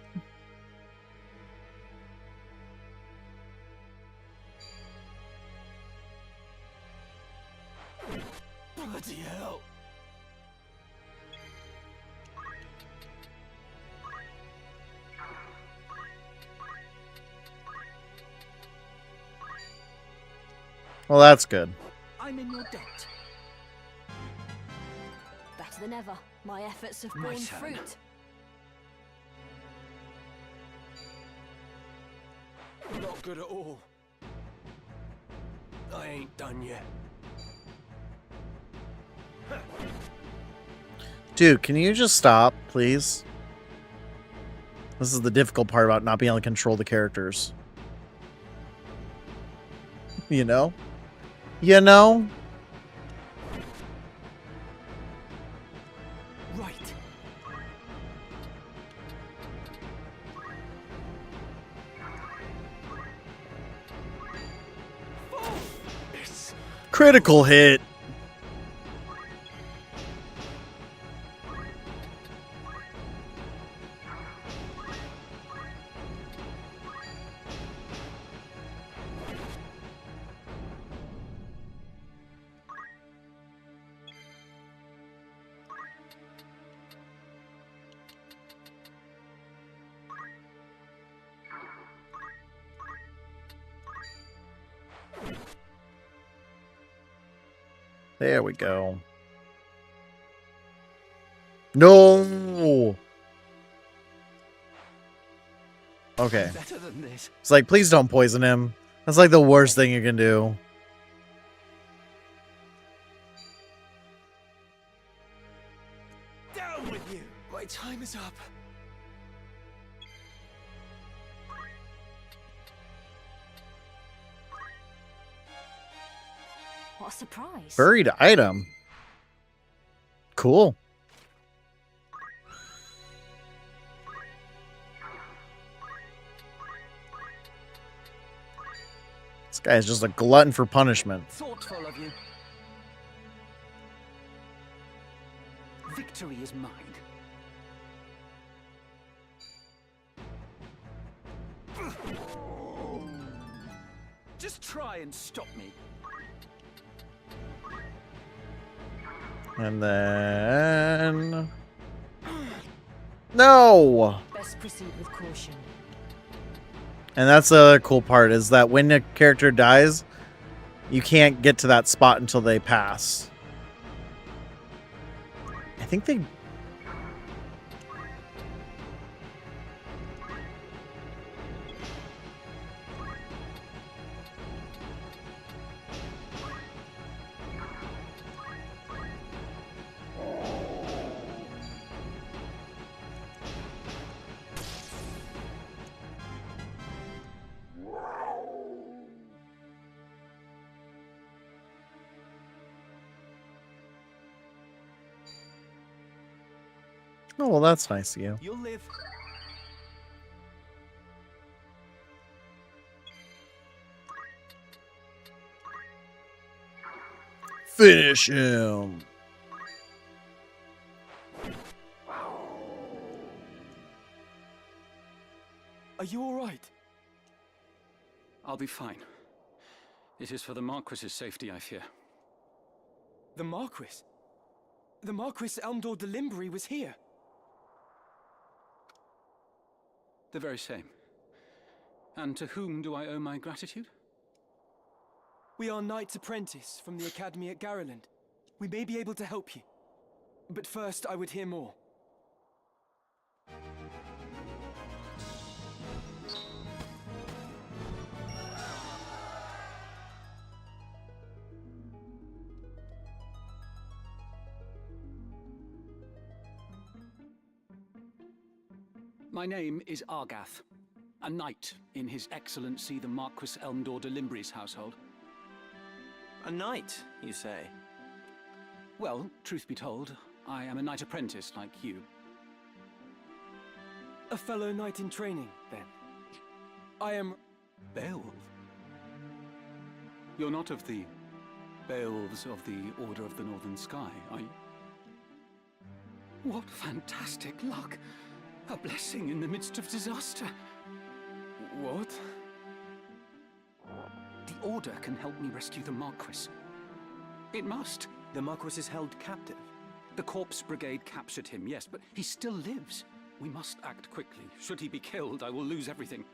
Bloody hell. Well, that's good. I'm in your debt. Better than ever. My efforts have borne fruit. Not good at all. I ain't done yet. Dude, can you just stop, please? This is the difficult part about not being able to control the characters. You know? You know? Right. Critical hit. There we go. No. Okay. Better than this. It's like, please don't poison him. That's like the worst thing you can do. What a surprise. Buried item. Cool. This guy's just a glutton for punishment. Thoughtful of you. Victory is mine. Just try and stop me. And then... No! Best proceed with caution. And that's the cool part, is that when a character dies, you can't get to that spot until they pass. I think they... Oh, well, that's nice of you. You'll live. Finish him. Are you all right? I'll be fine. It is for the Marquis's safety, I fear. The Marquis? The Marquis Elmdor de Limbry was here. The very same. And to whom do I owe my gratitude? We are Knights Apprentice from the Academy at Garreland. We may be able to help you. But first, I would hear more. My name is Argath, a knight in His Excellency the Marquis Elmdor de Limbry's household. A knight, you say? Well, truth be told, I am a knight apprentice like you. A fellow knight in training, then. I am... Beowulf? You're not of the Beowulfs of the Order of the Northern Sky, are you? What fantastic luck! A blessing in the midst of disaster. What? The Order can help me rescue the Marquis. It must. The Marquis is held captive. The Corpse Brigade captured him, yes, but he still lives. We must act quickly. Should he be killed, I will lose everything.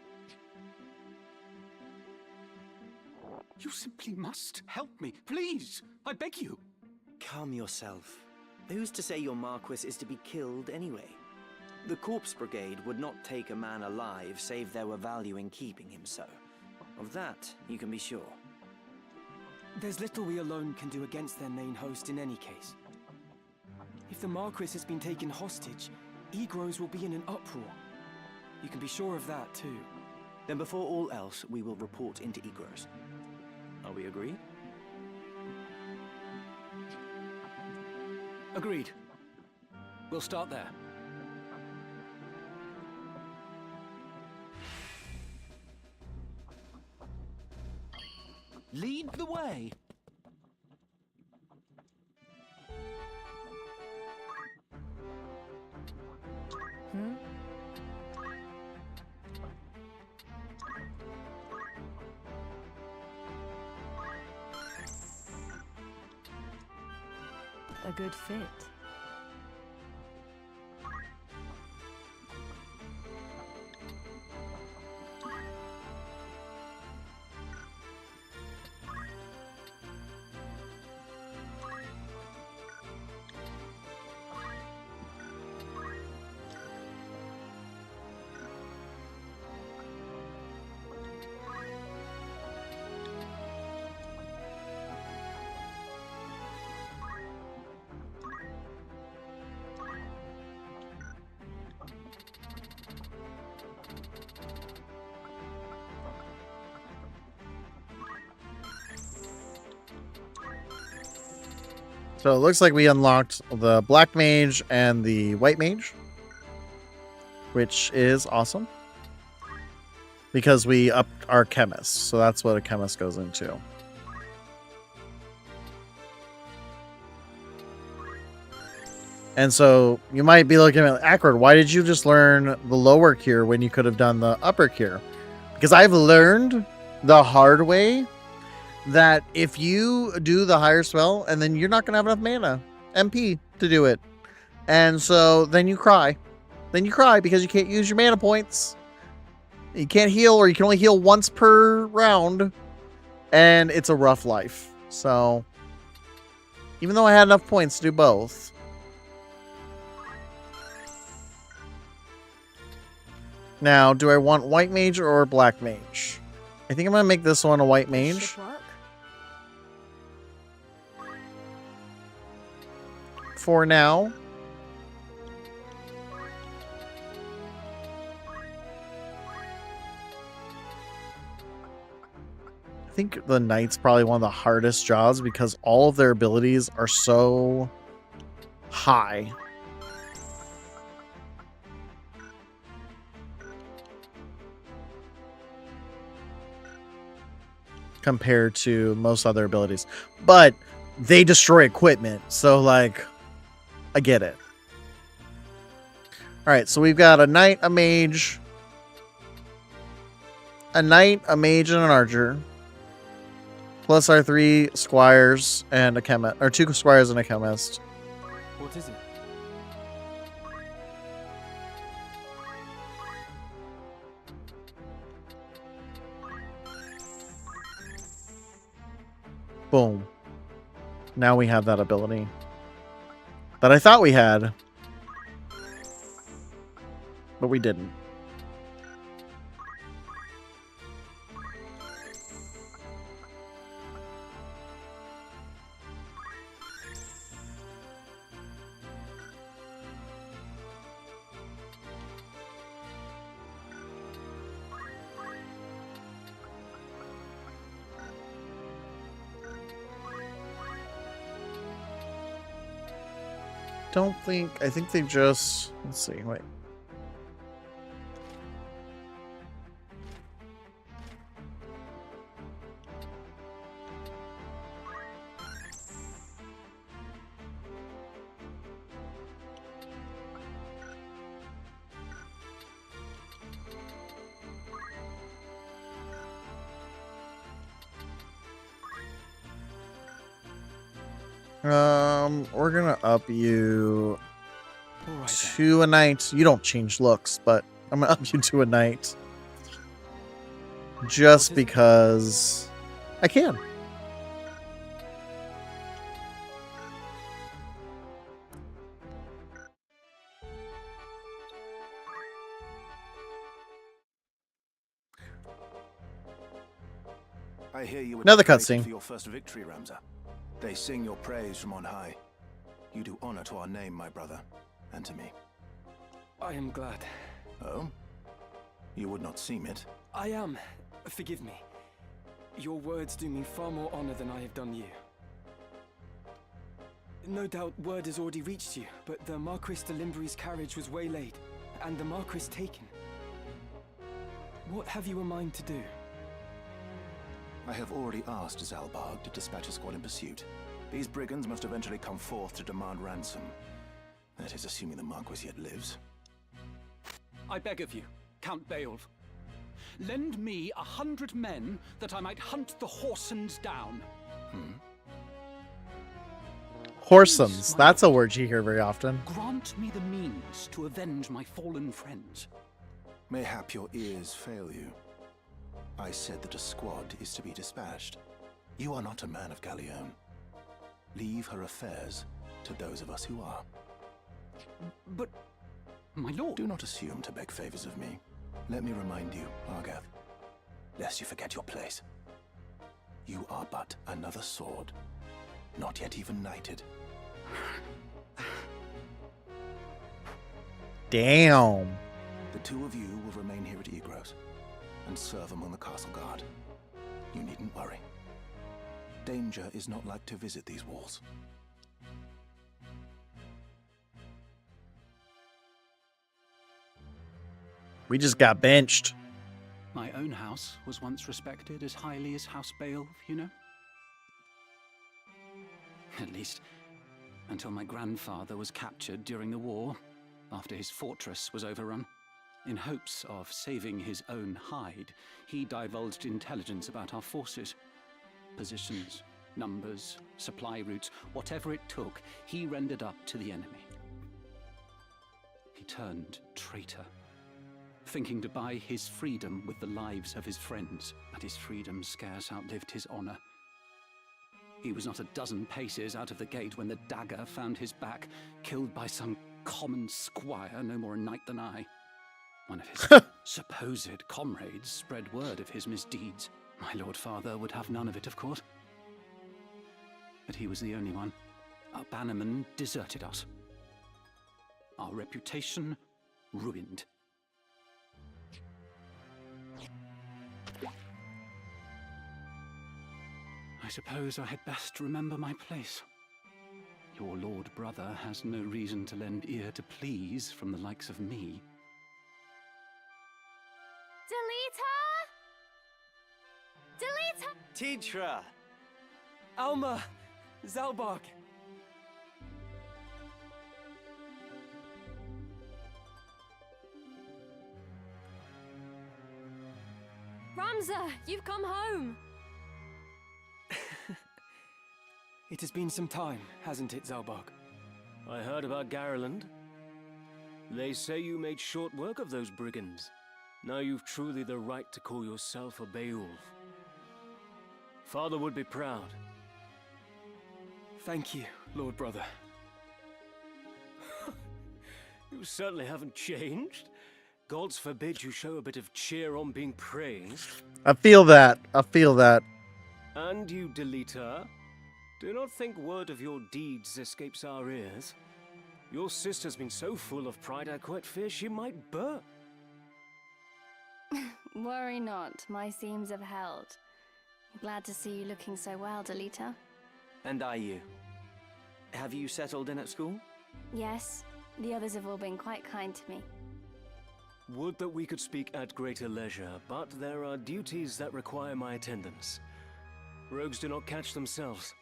You simply must help me, please! I beg you! Calm yourself. Who's to say your Marquis is to be killed anyway? The Corpse Brigade would not take a man alive save there were value in keeping him so. Of that, you can be sure. There's little we alone can do against their main host in any case. If the Marquis has been taken hostage, Egros will be in an uproar. You can be sure of that, too. Then before all else, we will report into Egros. Are we agreed? Agreed. We'll start there. Lead the way. A good fit. So it looks like we unlocked the black mage and the white mage, which is awesome because we upped our chemist. So that's what a chemist goes into. And so you might be looking at Akward, why did you just learn the lower cure when you could have done the upper cure? Because I've learned the hard way that if you do the higher spell and then you're not going to have enough mana, MP, to do it. And so then you cry. Then you cry because you can't use your mana points. You can't heal, or you can only heal once per round. And it's a rough life. So even though I had enough points to do both. Now, do I want white mage or black mage? I think I'm going to make this one a white mage. For now. I think the knight's probably one of the hardest jobs because all of their abilities are so high. Compared to most other abilities. But they destroy equipment, so like I get it. Alright, so we've got a knight, a mage, a knight, a mage, and an archer. Plus our 3 squires and a chemist, or 2 squires and a chemist. What is it? Boom. Now we have that ability that I thought we had, but we didn't. I think they just, let's see, wait. We're gonna up you to a knight. You don't change looks, but I'm gonna up you to a knight. Just because I can. I hear you were Another decorated cutscene. for your first victory, Ramza. They sing your praise from on high. You do honor to our name, my brother, and to me. I am glad. Oh? You would not seem it. I am. Forgive me. Your words do me far more honor than I have done you. No doubt word has already reached you, but the Marquis de Limbre's carriage was waylaid, and the Marquis taken. What have you a mind to do? I have already asked Zalbarg to dispatch a squad in pursuit. These brigands must eventually come forth to demand ransom. That is assuming the Marquis yet lives. I beg of you, Count Beowulf. Lend me 100 men that I might hunt the Horsens down. Horsens, that's a word you hear very often. Grant me the means to avenge my fallen friends. Mayhap your ears fail you. I said that a squad is to be dispatched. You are not a man of Galleon. Leave her affairs to those of us who are. But, my lord... Do not assume to beg favors of me. Let me remind you, Argath, lest you forget your place. You are but another sword, not yet even knighted. Damn. The 2 of you will remain here at Egros and serve among the castle guard. You needn't worry. Danger is not like to visit these walls. We just got benched. My own house was once respected as highly as House Beowulf, you know? At least, until my grandfather was captured during the war, after his fortress was overrun. In hopes of saving his own hide, he divulged intelligence about our forces. Positions, numbers, supply routes, whatever it took, he rendered up to the enemy. He turned traitor, thinking to buy his freedom with the lives of his friends, but his freedom scarce outlived his honor. He was not a dozen paces out of the gate when the dagger found his back, killed by some common squire, no more a knight than I. One of his supposed comrades spread word of his misdeeds. My lord father would have none of it, of course. But he was the only one. Our bannerman deserted us. Our reputation ruined. I suppose I had best remember my place. Your lord brother has no reason to lend ear to pleas from the likes of me. Delita! Teacher! Alma! Zalbog! Ramza, you've come home! It has been some time, hasn't it, Zalbog? I heard about Garland. They say you made short work of those brigands. Now you've truly the right to call yourself a Beowulf. Father would be proud. Thank you, Lord Brother. You certainly haven't changed. Gods forbid you show a bit of cheer on being praised. I feel that. I feel that. And you, Delita, do not think word of your deeds escapes our ears. Your sister's been so full of pride I quite fear she might burst. Worry not, my seams have held. Glad to see you looking so well, Delita. And are you? Have you settled in at school? Yes, the others have all been quite kind to me. Would that we could speak at greater leisure, but there are duties that require my attendance. Rogues do not catch themselves.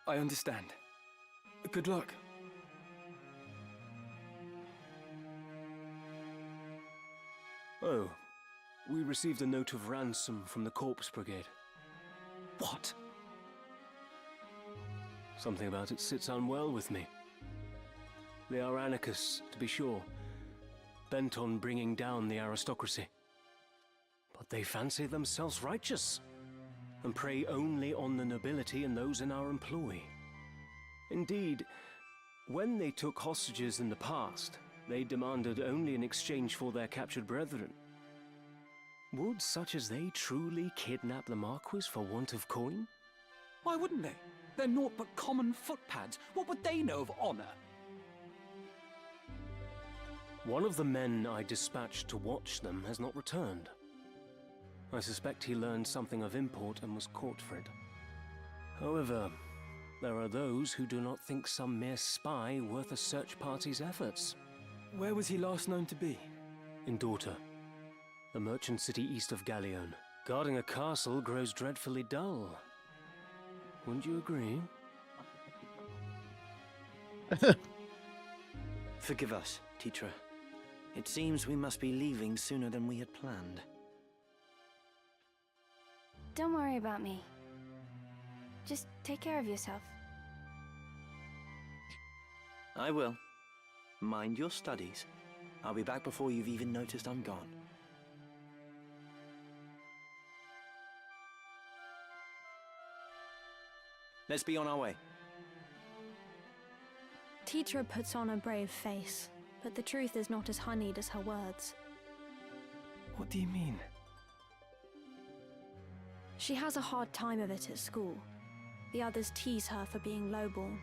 I understand. Good luck. Oh, we received a note of ransom from the Corpse Brigade. What? Something about it sits unwell with me. They are anarchists, to be sure, bent on bringing down the aristocracy. But they fancy themselves righteous, and prey only on the nobility and those in our employ. Indeed, when they took hostages in the past, they demanded only in exchange for their captured brethren. Would such as they truly kidnap the Marquis for want of coin? Why wouldn't they? They're naught but common footpads. What would they know of honor? One of the men I dispatched to watch them has not returned. I suspect he learned something of import and was caught for it. However, there are those who do not think some mere spy worth a search party's efforts. Where was he last known to be? In Daughter, the merchant city east of Galleon. Guarding a castle grows dreadfully dull. Wouldn't you agree? Forgive us, Teacher. It seems we must be leaving sooner than we had planned. Don't worry about me. Just take care of yourself. I will. Mind your studies. I'll be back before you've even noticed I'm gone. Let's be on our way. Teacher puts on a brave face, but the truth is not as honeyed as her words. What do you mean? She has a hard time of it at school. The others tease her for being lowborn.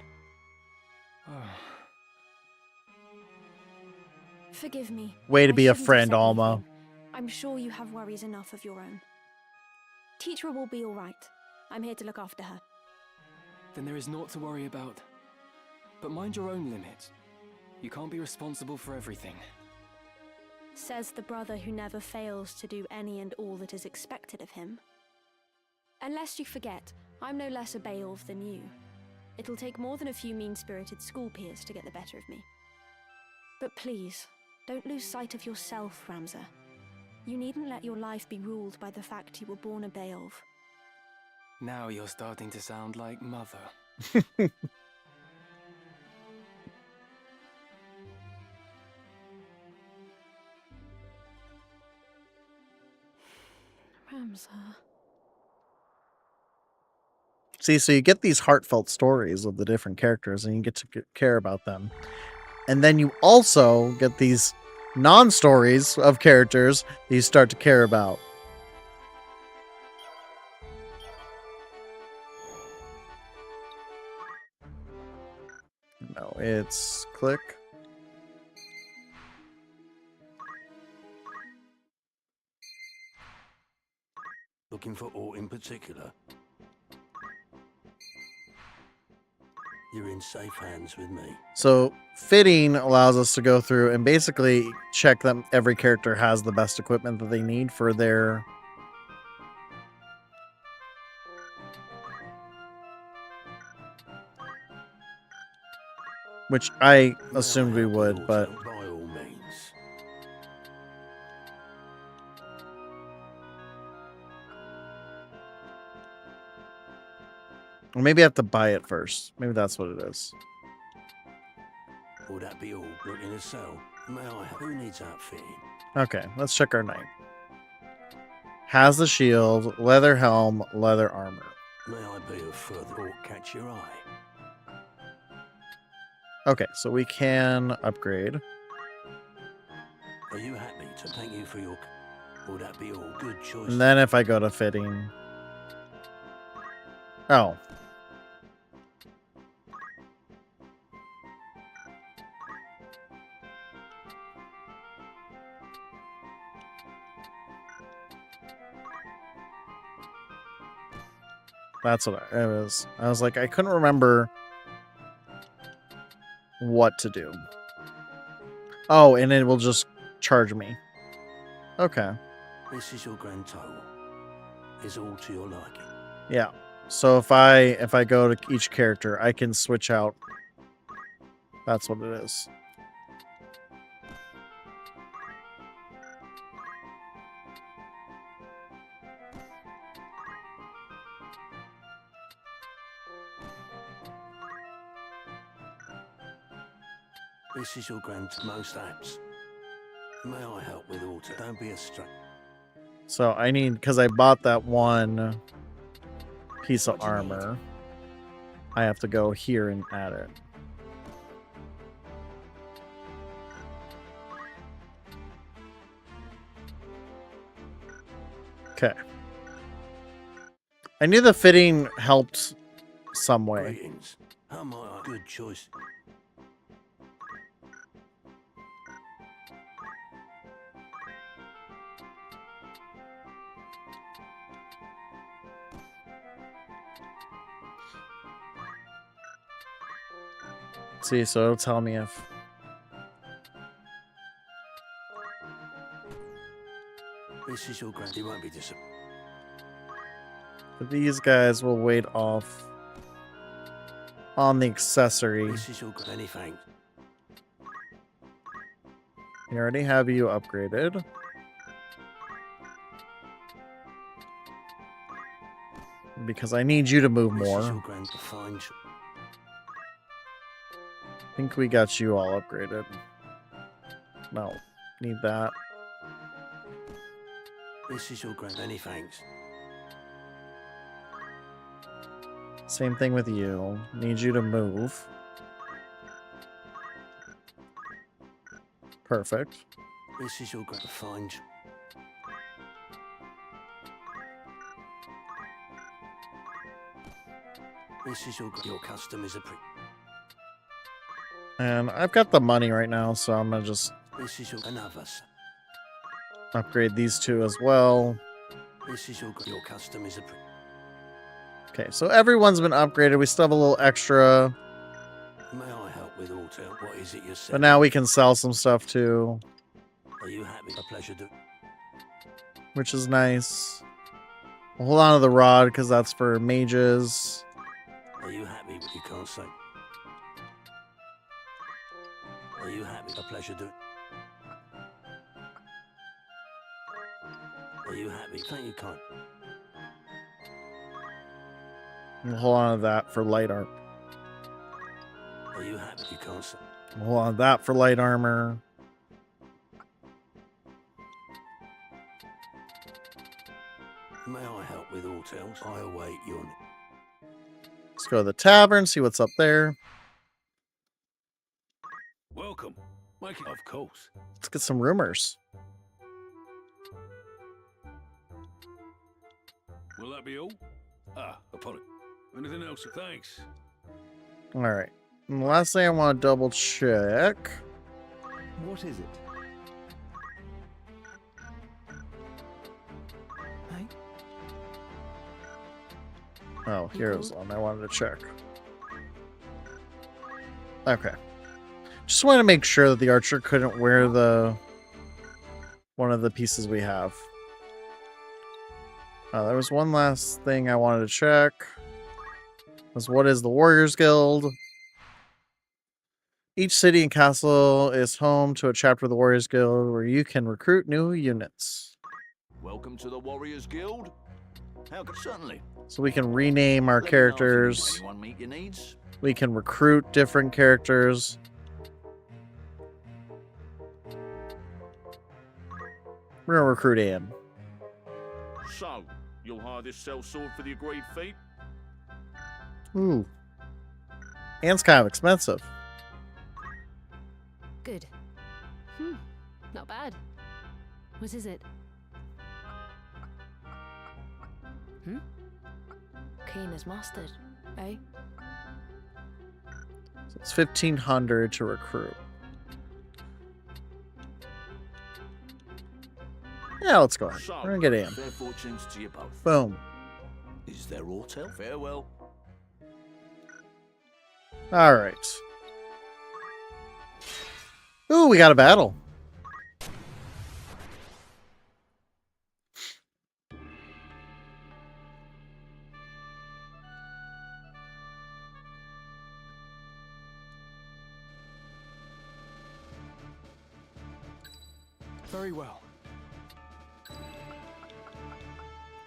Forgive me. Way to be a shouldn't have friend, said Alma. anything. I'm sure you have worries enough of your own. Teacher will be all right. I'm here to look after her. Then there is naught to worry about. But mind your own limits. You can't be responsible for everything. Says the brother who never fails to do any and all that is expected of him. Unless you forget, I'm no less a Beowulf than you. It'll take more than a few mean-spirited school peers to get the better of me. But please, don't lose sight of yourself, Ramza. You needn't let your life be ruled by the fact you were born a Beowulf. Now you're starting to sound like Mother. Ramza. See, so you get these heartfelt stories of the different characters, and you get to care about them. And then you also get these non-stories of characters that you start to care about. No, it's click. Looking for aught in particular? You're in safe hands with me. So fitting allows us to go through and basically check that every character has the best equipment that they need for their... Which I assumed we would, but... By all means. Or maybe I have to buy it first. Maybe that's what it is. Would that be all? Looking to sell? May I? Who needs outfitting? Okay, let's check our knight. Has the shield, leather helm, leather armor. May I be of further or catch your eye? Okay, so we can upgrade. Are you happy to thank you for your... Would that be all? Good choice. And then if I go to fitting... Oh. That's what it was. I was like, I couldn't remember what to do. Oh, and it will just charge me. Okay. This is your grand total. Is all to your liking. Yeah. So if I go to each character, I can switch out. That's what it is. This is your grand most apps. May I help with auto? Don't be a stray. So I need, because I bought that one piece of armor, I have to go here and add it. Okay. I knew the fitting helped some way. Greetings. How might I? Good choice. See, so it'll tell me if... This is your grand. You won't be disappointed. These guys will wait off on the accessory. This is your grand. Any thanks. I already have you upgraded. Because I need you to move This is more. your grand. Fine. I think we got you all upgraded. No, need that. This is your grand. Any thanks. Same thing with you. Need you to move. Perfect. This is your grand. Fine. This is your custom is a pre. And I've got the money right now, so I'm gonna just This is your another. upgrade these two as well. This is your custom is a pre. Okay, so everyone's been upgraded. We still have a little extra, May I help with auto? What is it you're but selling? now we can sell some stuff too. Are you happy? A pleasure to... which is nice. We'll hold on to the rod because that's for mages. Are you happy? You can't say. Are you happy? A pleasure to... Are you happy? Thank you, kind. We'll hold on to that for light armor. Are you happy? You can't say. We'll hold on to that for light armor. May I help with aught else? I await your... Let's go to the tavern, see what's up there. Welcome. Make it, of course. Let's get some rumors. Will that be all? Ah, apologies. Anything else? Thanks. All right. And the last thing I want to double check. What is it? Oh, here's one I wanted to check. Okay. Just wanted to make sure that the archer couldn't wear one of the pieces we have. There was one last thing I wanted to check. Was what is the Warriors Guild? Each city and castle is home to a chapter of the Warriors Guild where you can recruit new units. Welcome to the Warriors Guild. How could certainly. So we can rename our characters. Anyone meet your needs? We can recruit different characters. We're gonna recruit Anne. So, you'll hire this sellsword for the agreed fee? Ooh. Anne's kind of expensive. Good. Not bad. What is it? Keen as mustard, eh? So it's 1,500 to recruit. Yeah, let's go ahead. We're gonna get Anne. Fair fortunes to you both. Boom. Is there aught else? Farewell. All right. Ooh, we got a battle. Very well.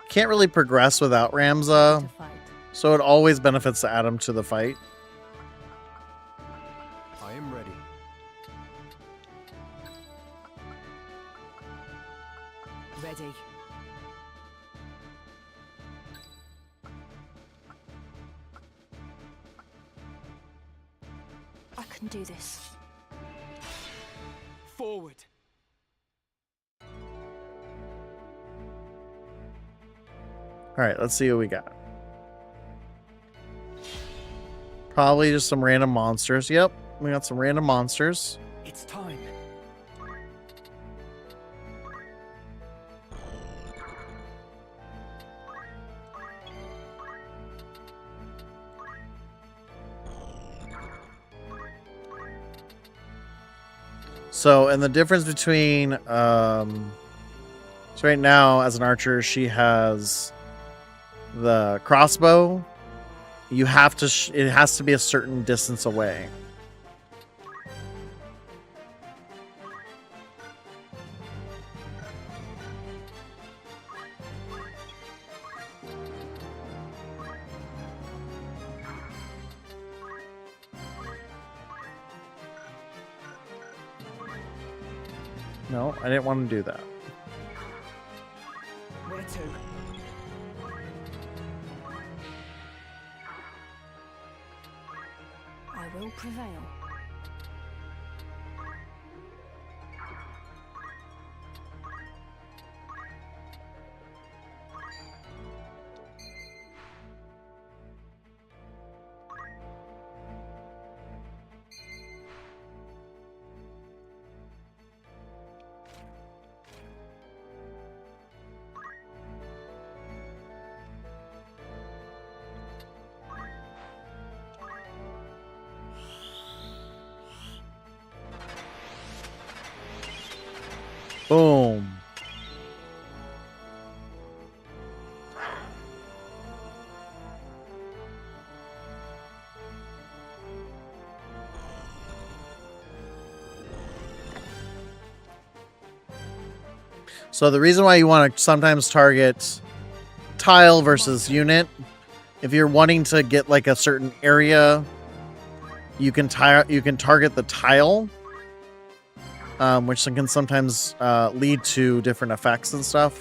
Can't really progress without Ramza, so it always benefits to add him to the fight. I am ready. Ready. I can do this. Forward. All right, let's see what we got. Probably just some random monsters. Yep, we got some random monsters. It's time. So, and the difference between, so right now as an archer, she has the crossbow. You have to, it has to be a certain distance away. No, I didn't want to do that. Where to? I will prevail. Boom. So the reason why you want to sometimes target tile versus unit, if you're wanting to get like a certain area, you can target the tile, which can sometimes lead to different effects and stuff.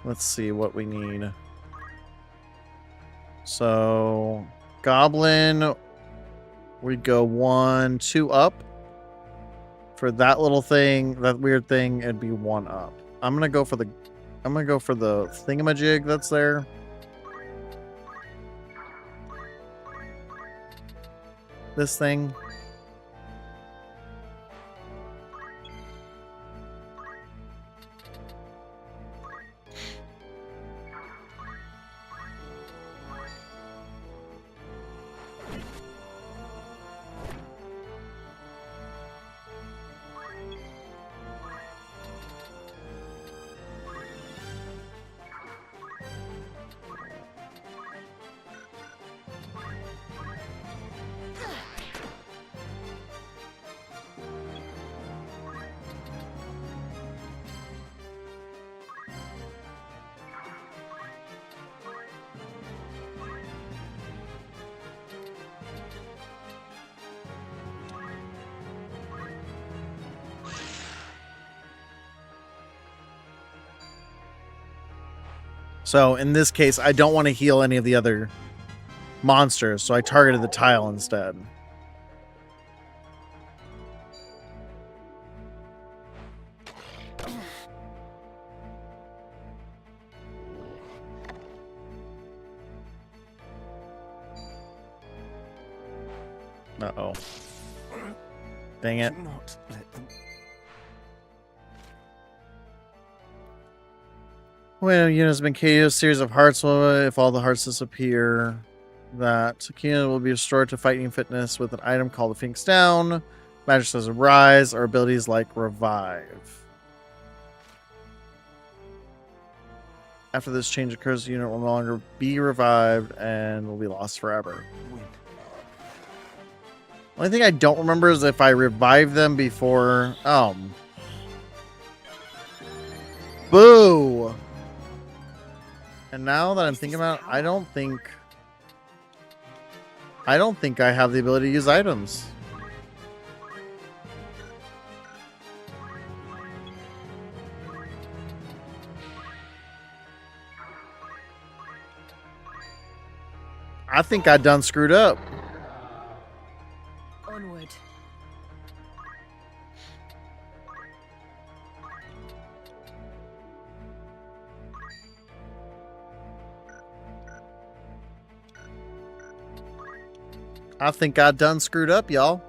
Let's see what we need. So, goblin, we'd go 1, 2 up. For that little thing, that weird thing, it'd be 1 up. I'm gonna go for the thingamajig that's there. This thing. So in this case, I don't want to heal any of the other monsters, so I targeted the tile instead. Uh-oh. Dang it. When a unit has been KO'd, a series of hearts will, if all the hearts disappear, that unit will be restored to fighting fitness with an item called the Phoenix Down. Magic says Rise, or abilities like Revive. After this change occurs, the unit will no longer be revived and will be lost forever. Only thing I don't remember is if I revive them before... Boo! And now that I'm thinking about it, I don't think I have the ability to use items. I think I done screwed up. Onward. I think I done screwed up, y'all.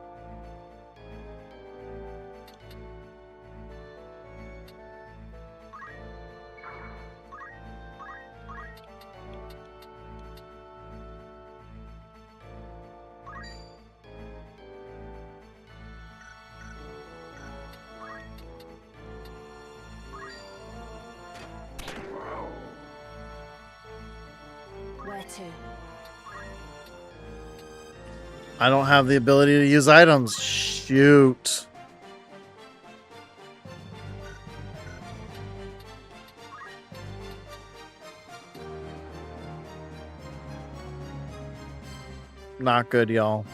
Where to? I don't have the ability to use items. Shoot. Not good, y'all.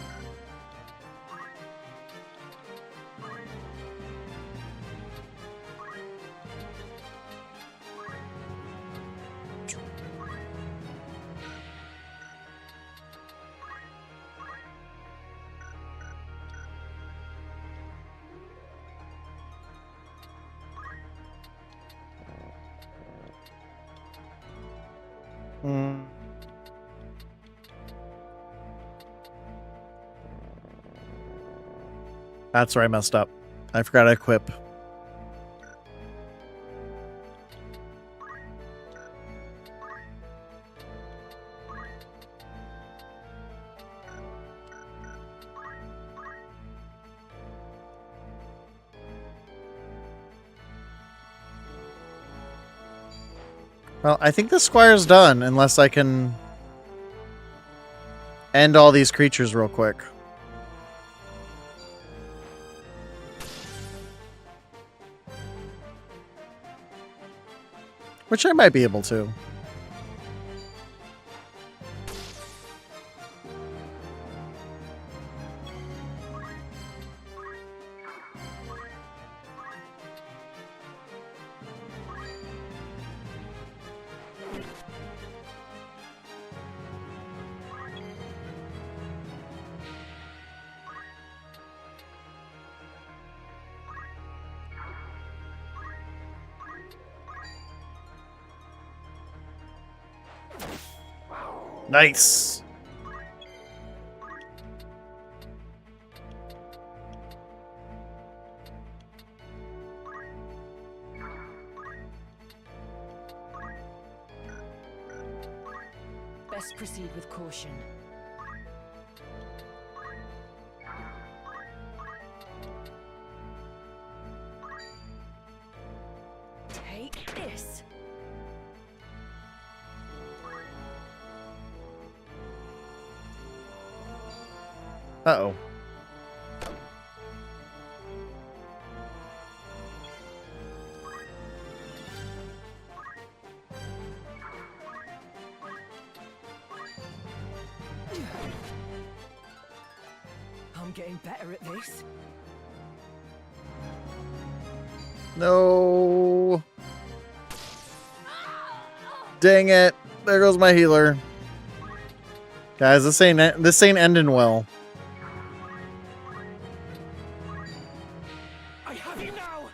That's where I messed up. I forgot to equip. Well, I think the squire's done, unless I can end all these creatures real quick. Which I might be able to. Nice. Best proceed with caution. Take this. Uh-oh. I'm getting better at this. No. Dang it. There goes my healer. Guys, this ain't ending well. I have you now!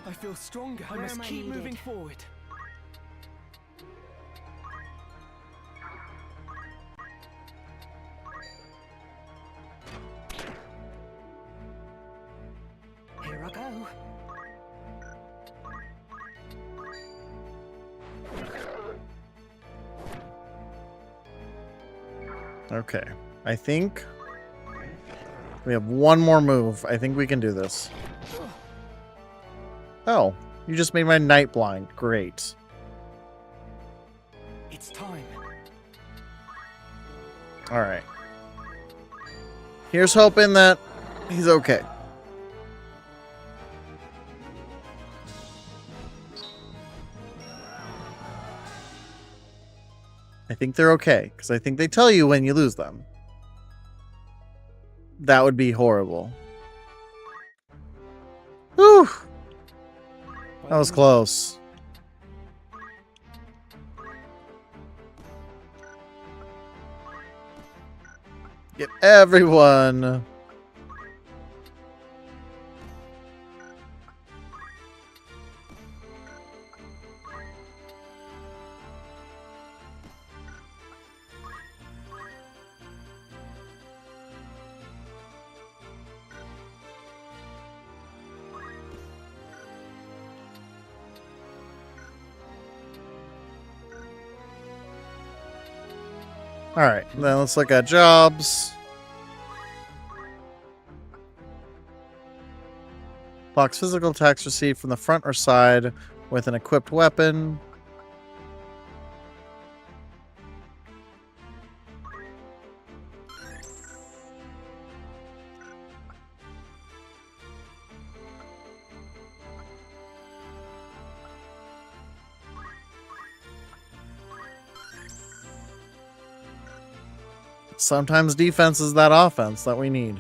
I feel stronger. I must keep moving forward. Here I go. Okay. I think we have one more move. I think we can do this. Oh, you just made my night blind. Great. It's time. All right. Here's hoping that he's okay. I think they're okay, because I think they tell you when you lose them. That would be horrible. Whew. That was close. Get everyone. All right, then let's look at jobs. Blocks physical attacks received from the front or side with an equipped weapon. Sometimes defense is that offense that we need.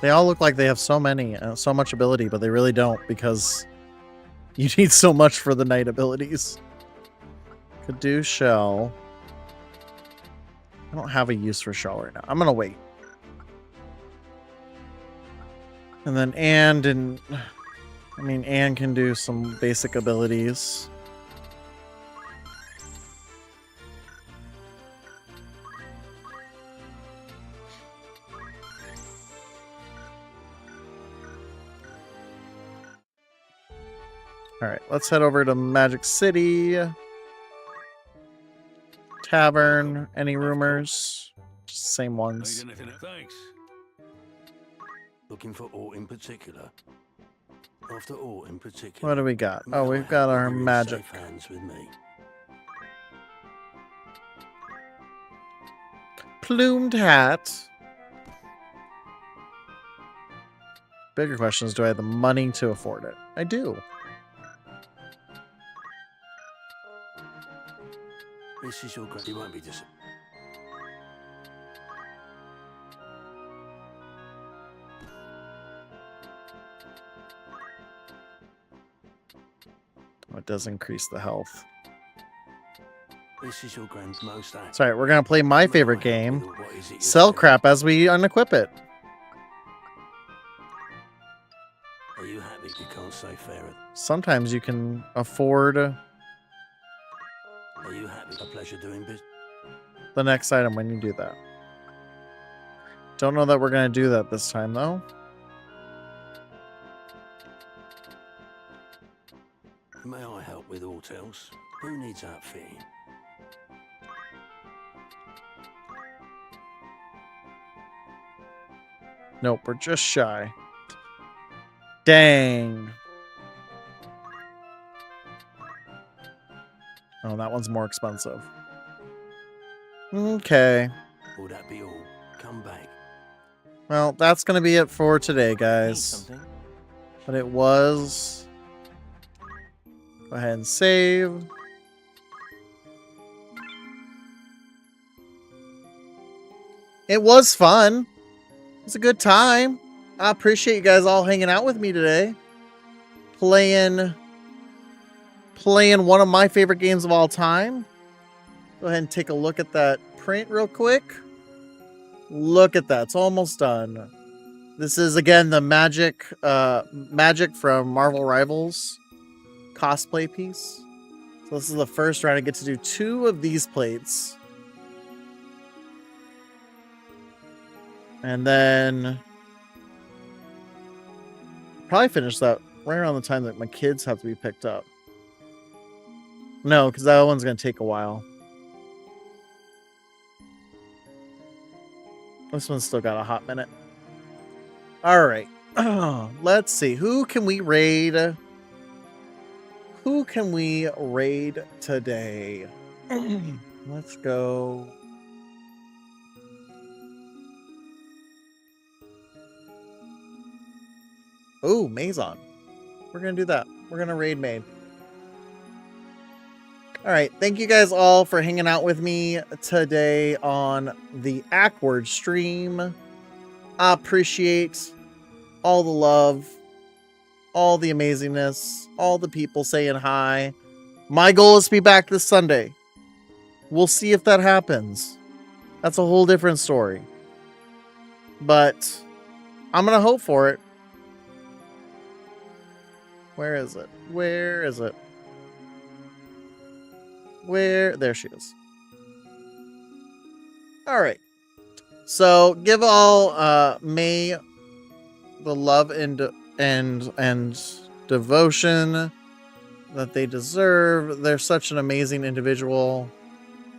They all look like they have so much ability, but they really don't, because you need so much for the knight abilities. Could do shell. I don't have a use for shell right now. I'm gonna wait. And then Anne can do some basic abilities. All right, let's head over to Magic City. Tavern. Any rumors? Just same ones. Need anything? Thanks. Looking for aught in particular? After aught in particular. What do we got? Oh, we've got our magic. Safe hands with me. Plumed hat. Bigger question is, do I have the money to afford it? I do. This is your grand. You won't be disappointed. Oh, it does increase the health. This is your grand's most act. Sorry, we're gonna play my favorite game. Sell crap as we unequip it. Are you happy? You can't say fair. Sometimes you can afford Are you happy? A pleasure doing business. the next item when you do that. Don't know that we're gonna do that this time though. May I help with aught else? Who needs outfitting? Nope, we're just shy. Dang. Oh, that one's more expensive. Okay. Will that be all? Come back. Well, that's going to be it for today, guys. But it was... Go ahead and save. It was fun. It was a good time. I appreciate you guys all hanging out with me today. Playing one of my favorite games of all time. Go ahead and take a look at that print real quick. Look at that. It's almost done. This is, again, the Magic from Marvel Rivals cosplay piece. So this is the first round. I get to do 2 of these plates. And then probably finish that right around the time that my kids have to be picked up. No, because that one's going to take a while. This one's still got a hot minute. All right. Let's see. Who can we raid? Who can we raid today? Let's go. Oh, Maison. We're going to do that. We're going to raid Maid. All right. Thank you guys all for hanging out with me today on the Akward stream. I appreciate all the love, all the amazingness, all the people saying hi. My goal is to be back this Sunday. We'll see if that happens. That's a whole different story. But I'm going to hope for it. Where is it? Where is it? Where? There she is. All right. So give all May the love and devotion that they deserve. They're such an amazing individual.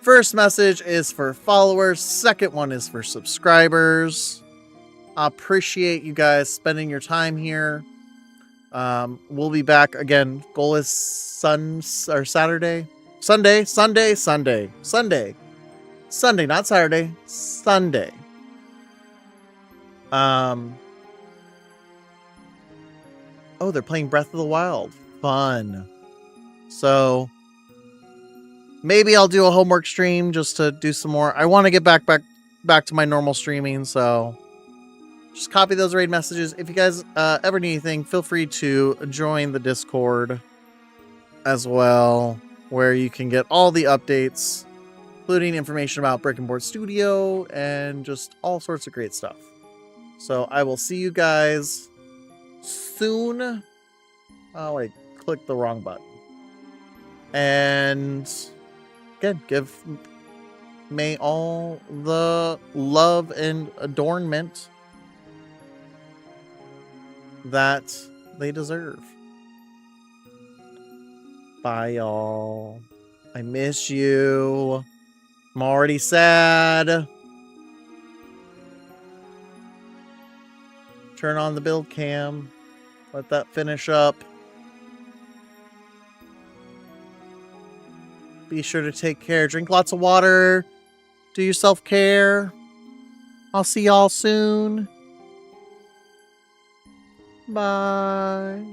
First message is for followers. Second one is for subscribers. I appreciate you guys spending your time here. We'll be back again. Goal is Saturday. Sunday, not Saturday. Sunday. Oh, they're playing Breath of the Wild. Fun. So maybe I'll do a homework stream just to do some more. I want to get back to my normal streaming, so just copy those raid messages. If you guys ever need anything, feel free to join the Discord as well, where you can get all the updates, including information about Brick and Board Studio and just all sorts of great stuff. So I will see you guys soon. Oh, I clicked the wrong button. And again, give May all the love and adornment that they deserve. Bye, y'all. I miss you. I'm already sad. Turn on the build cam. Let that finish up. Be sure to take care. Drink lots of water. Do your self-care. I'll see y'all soon. Bye.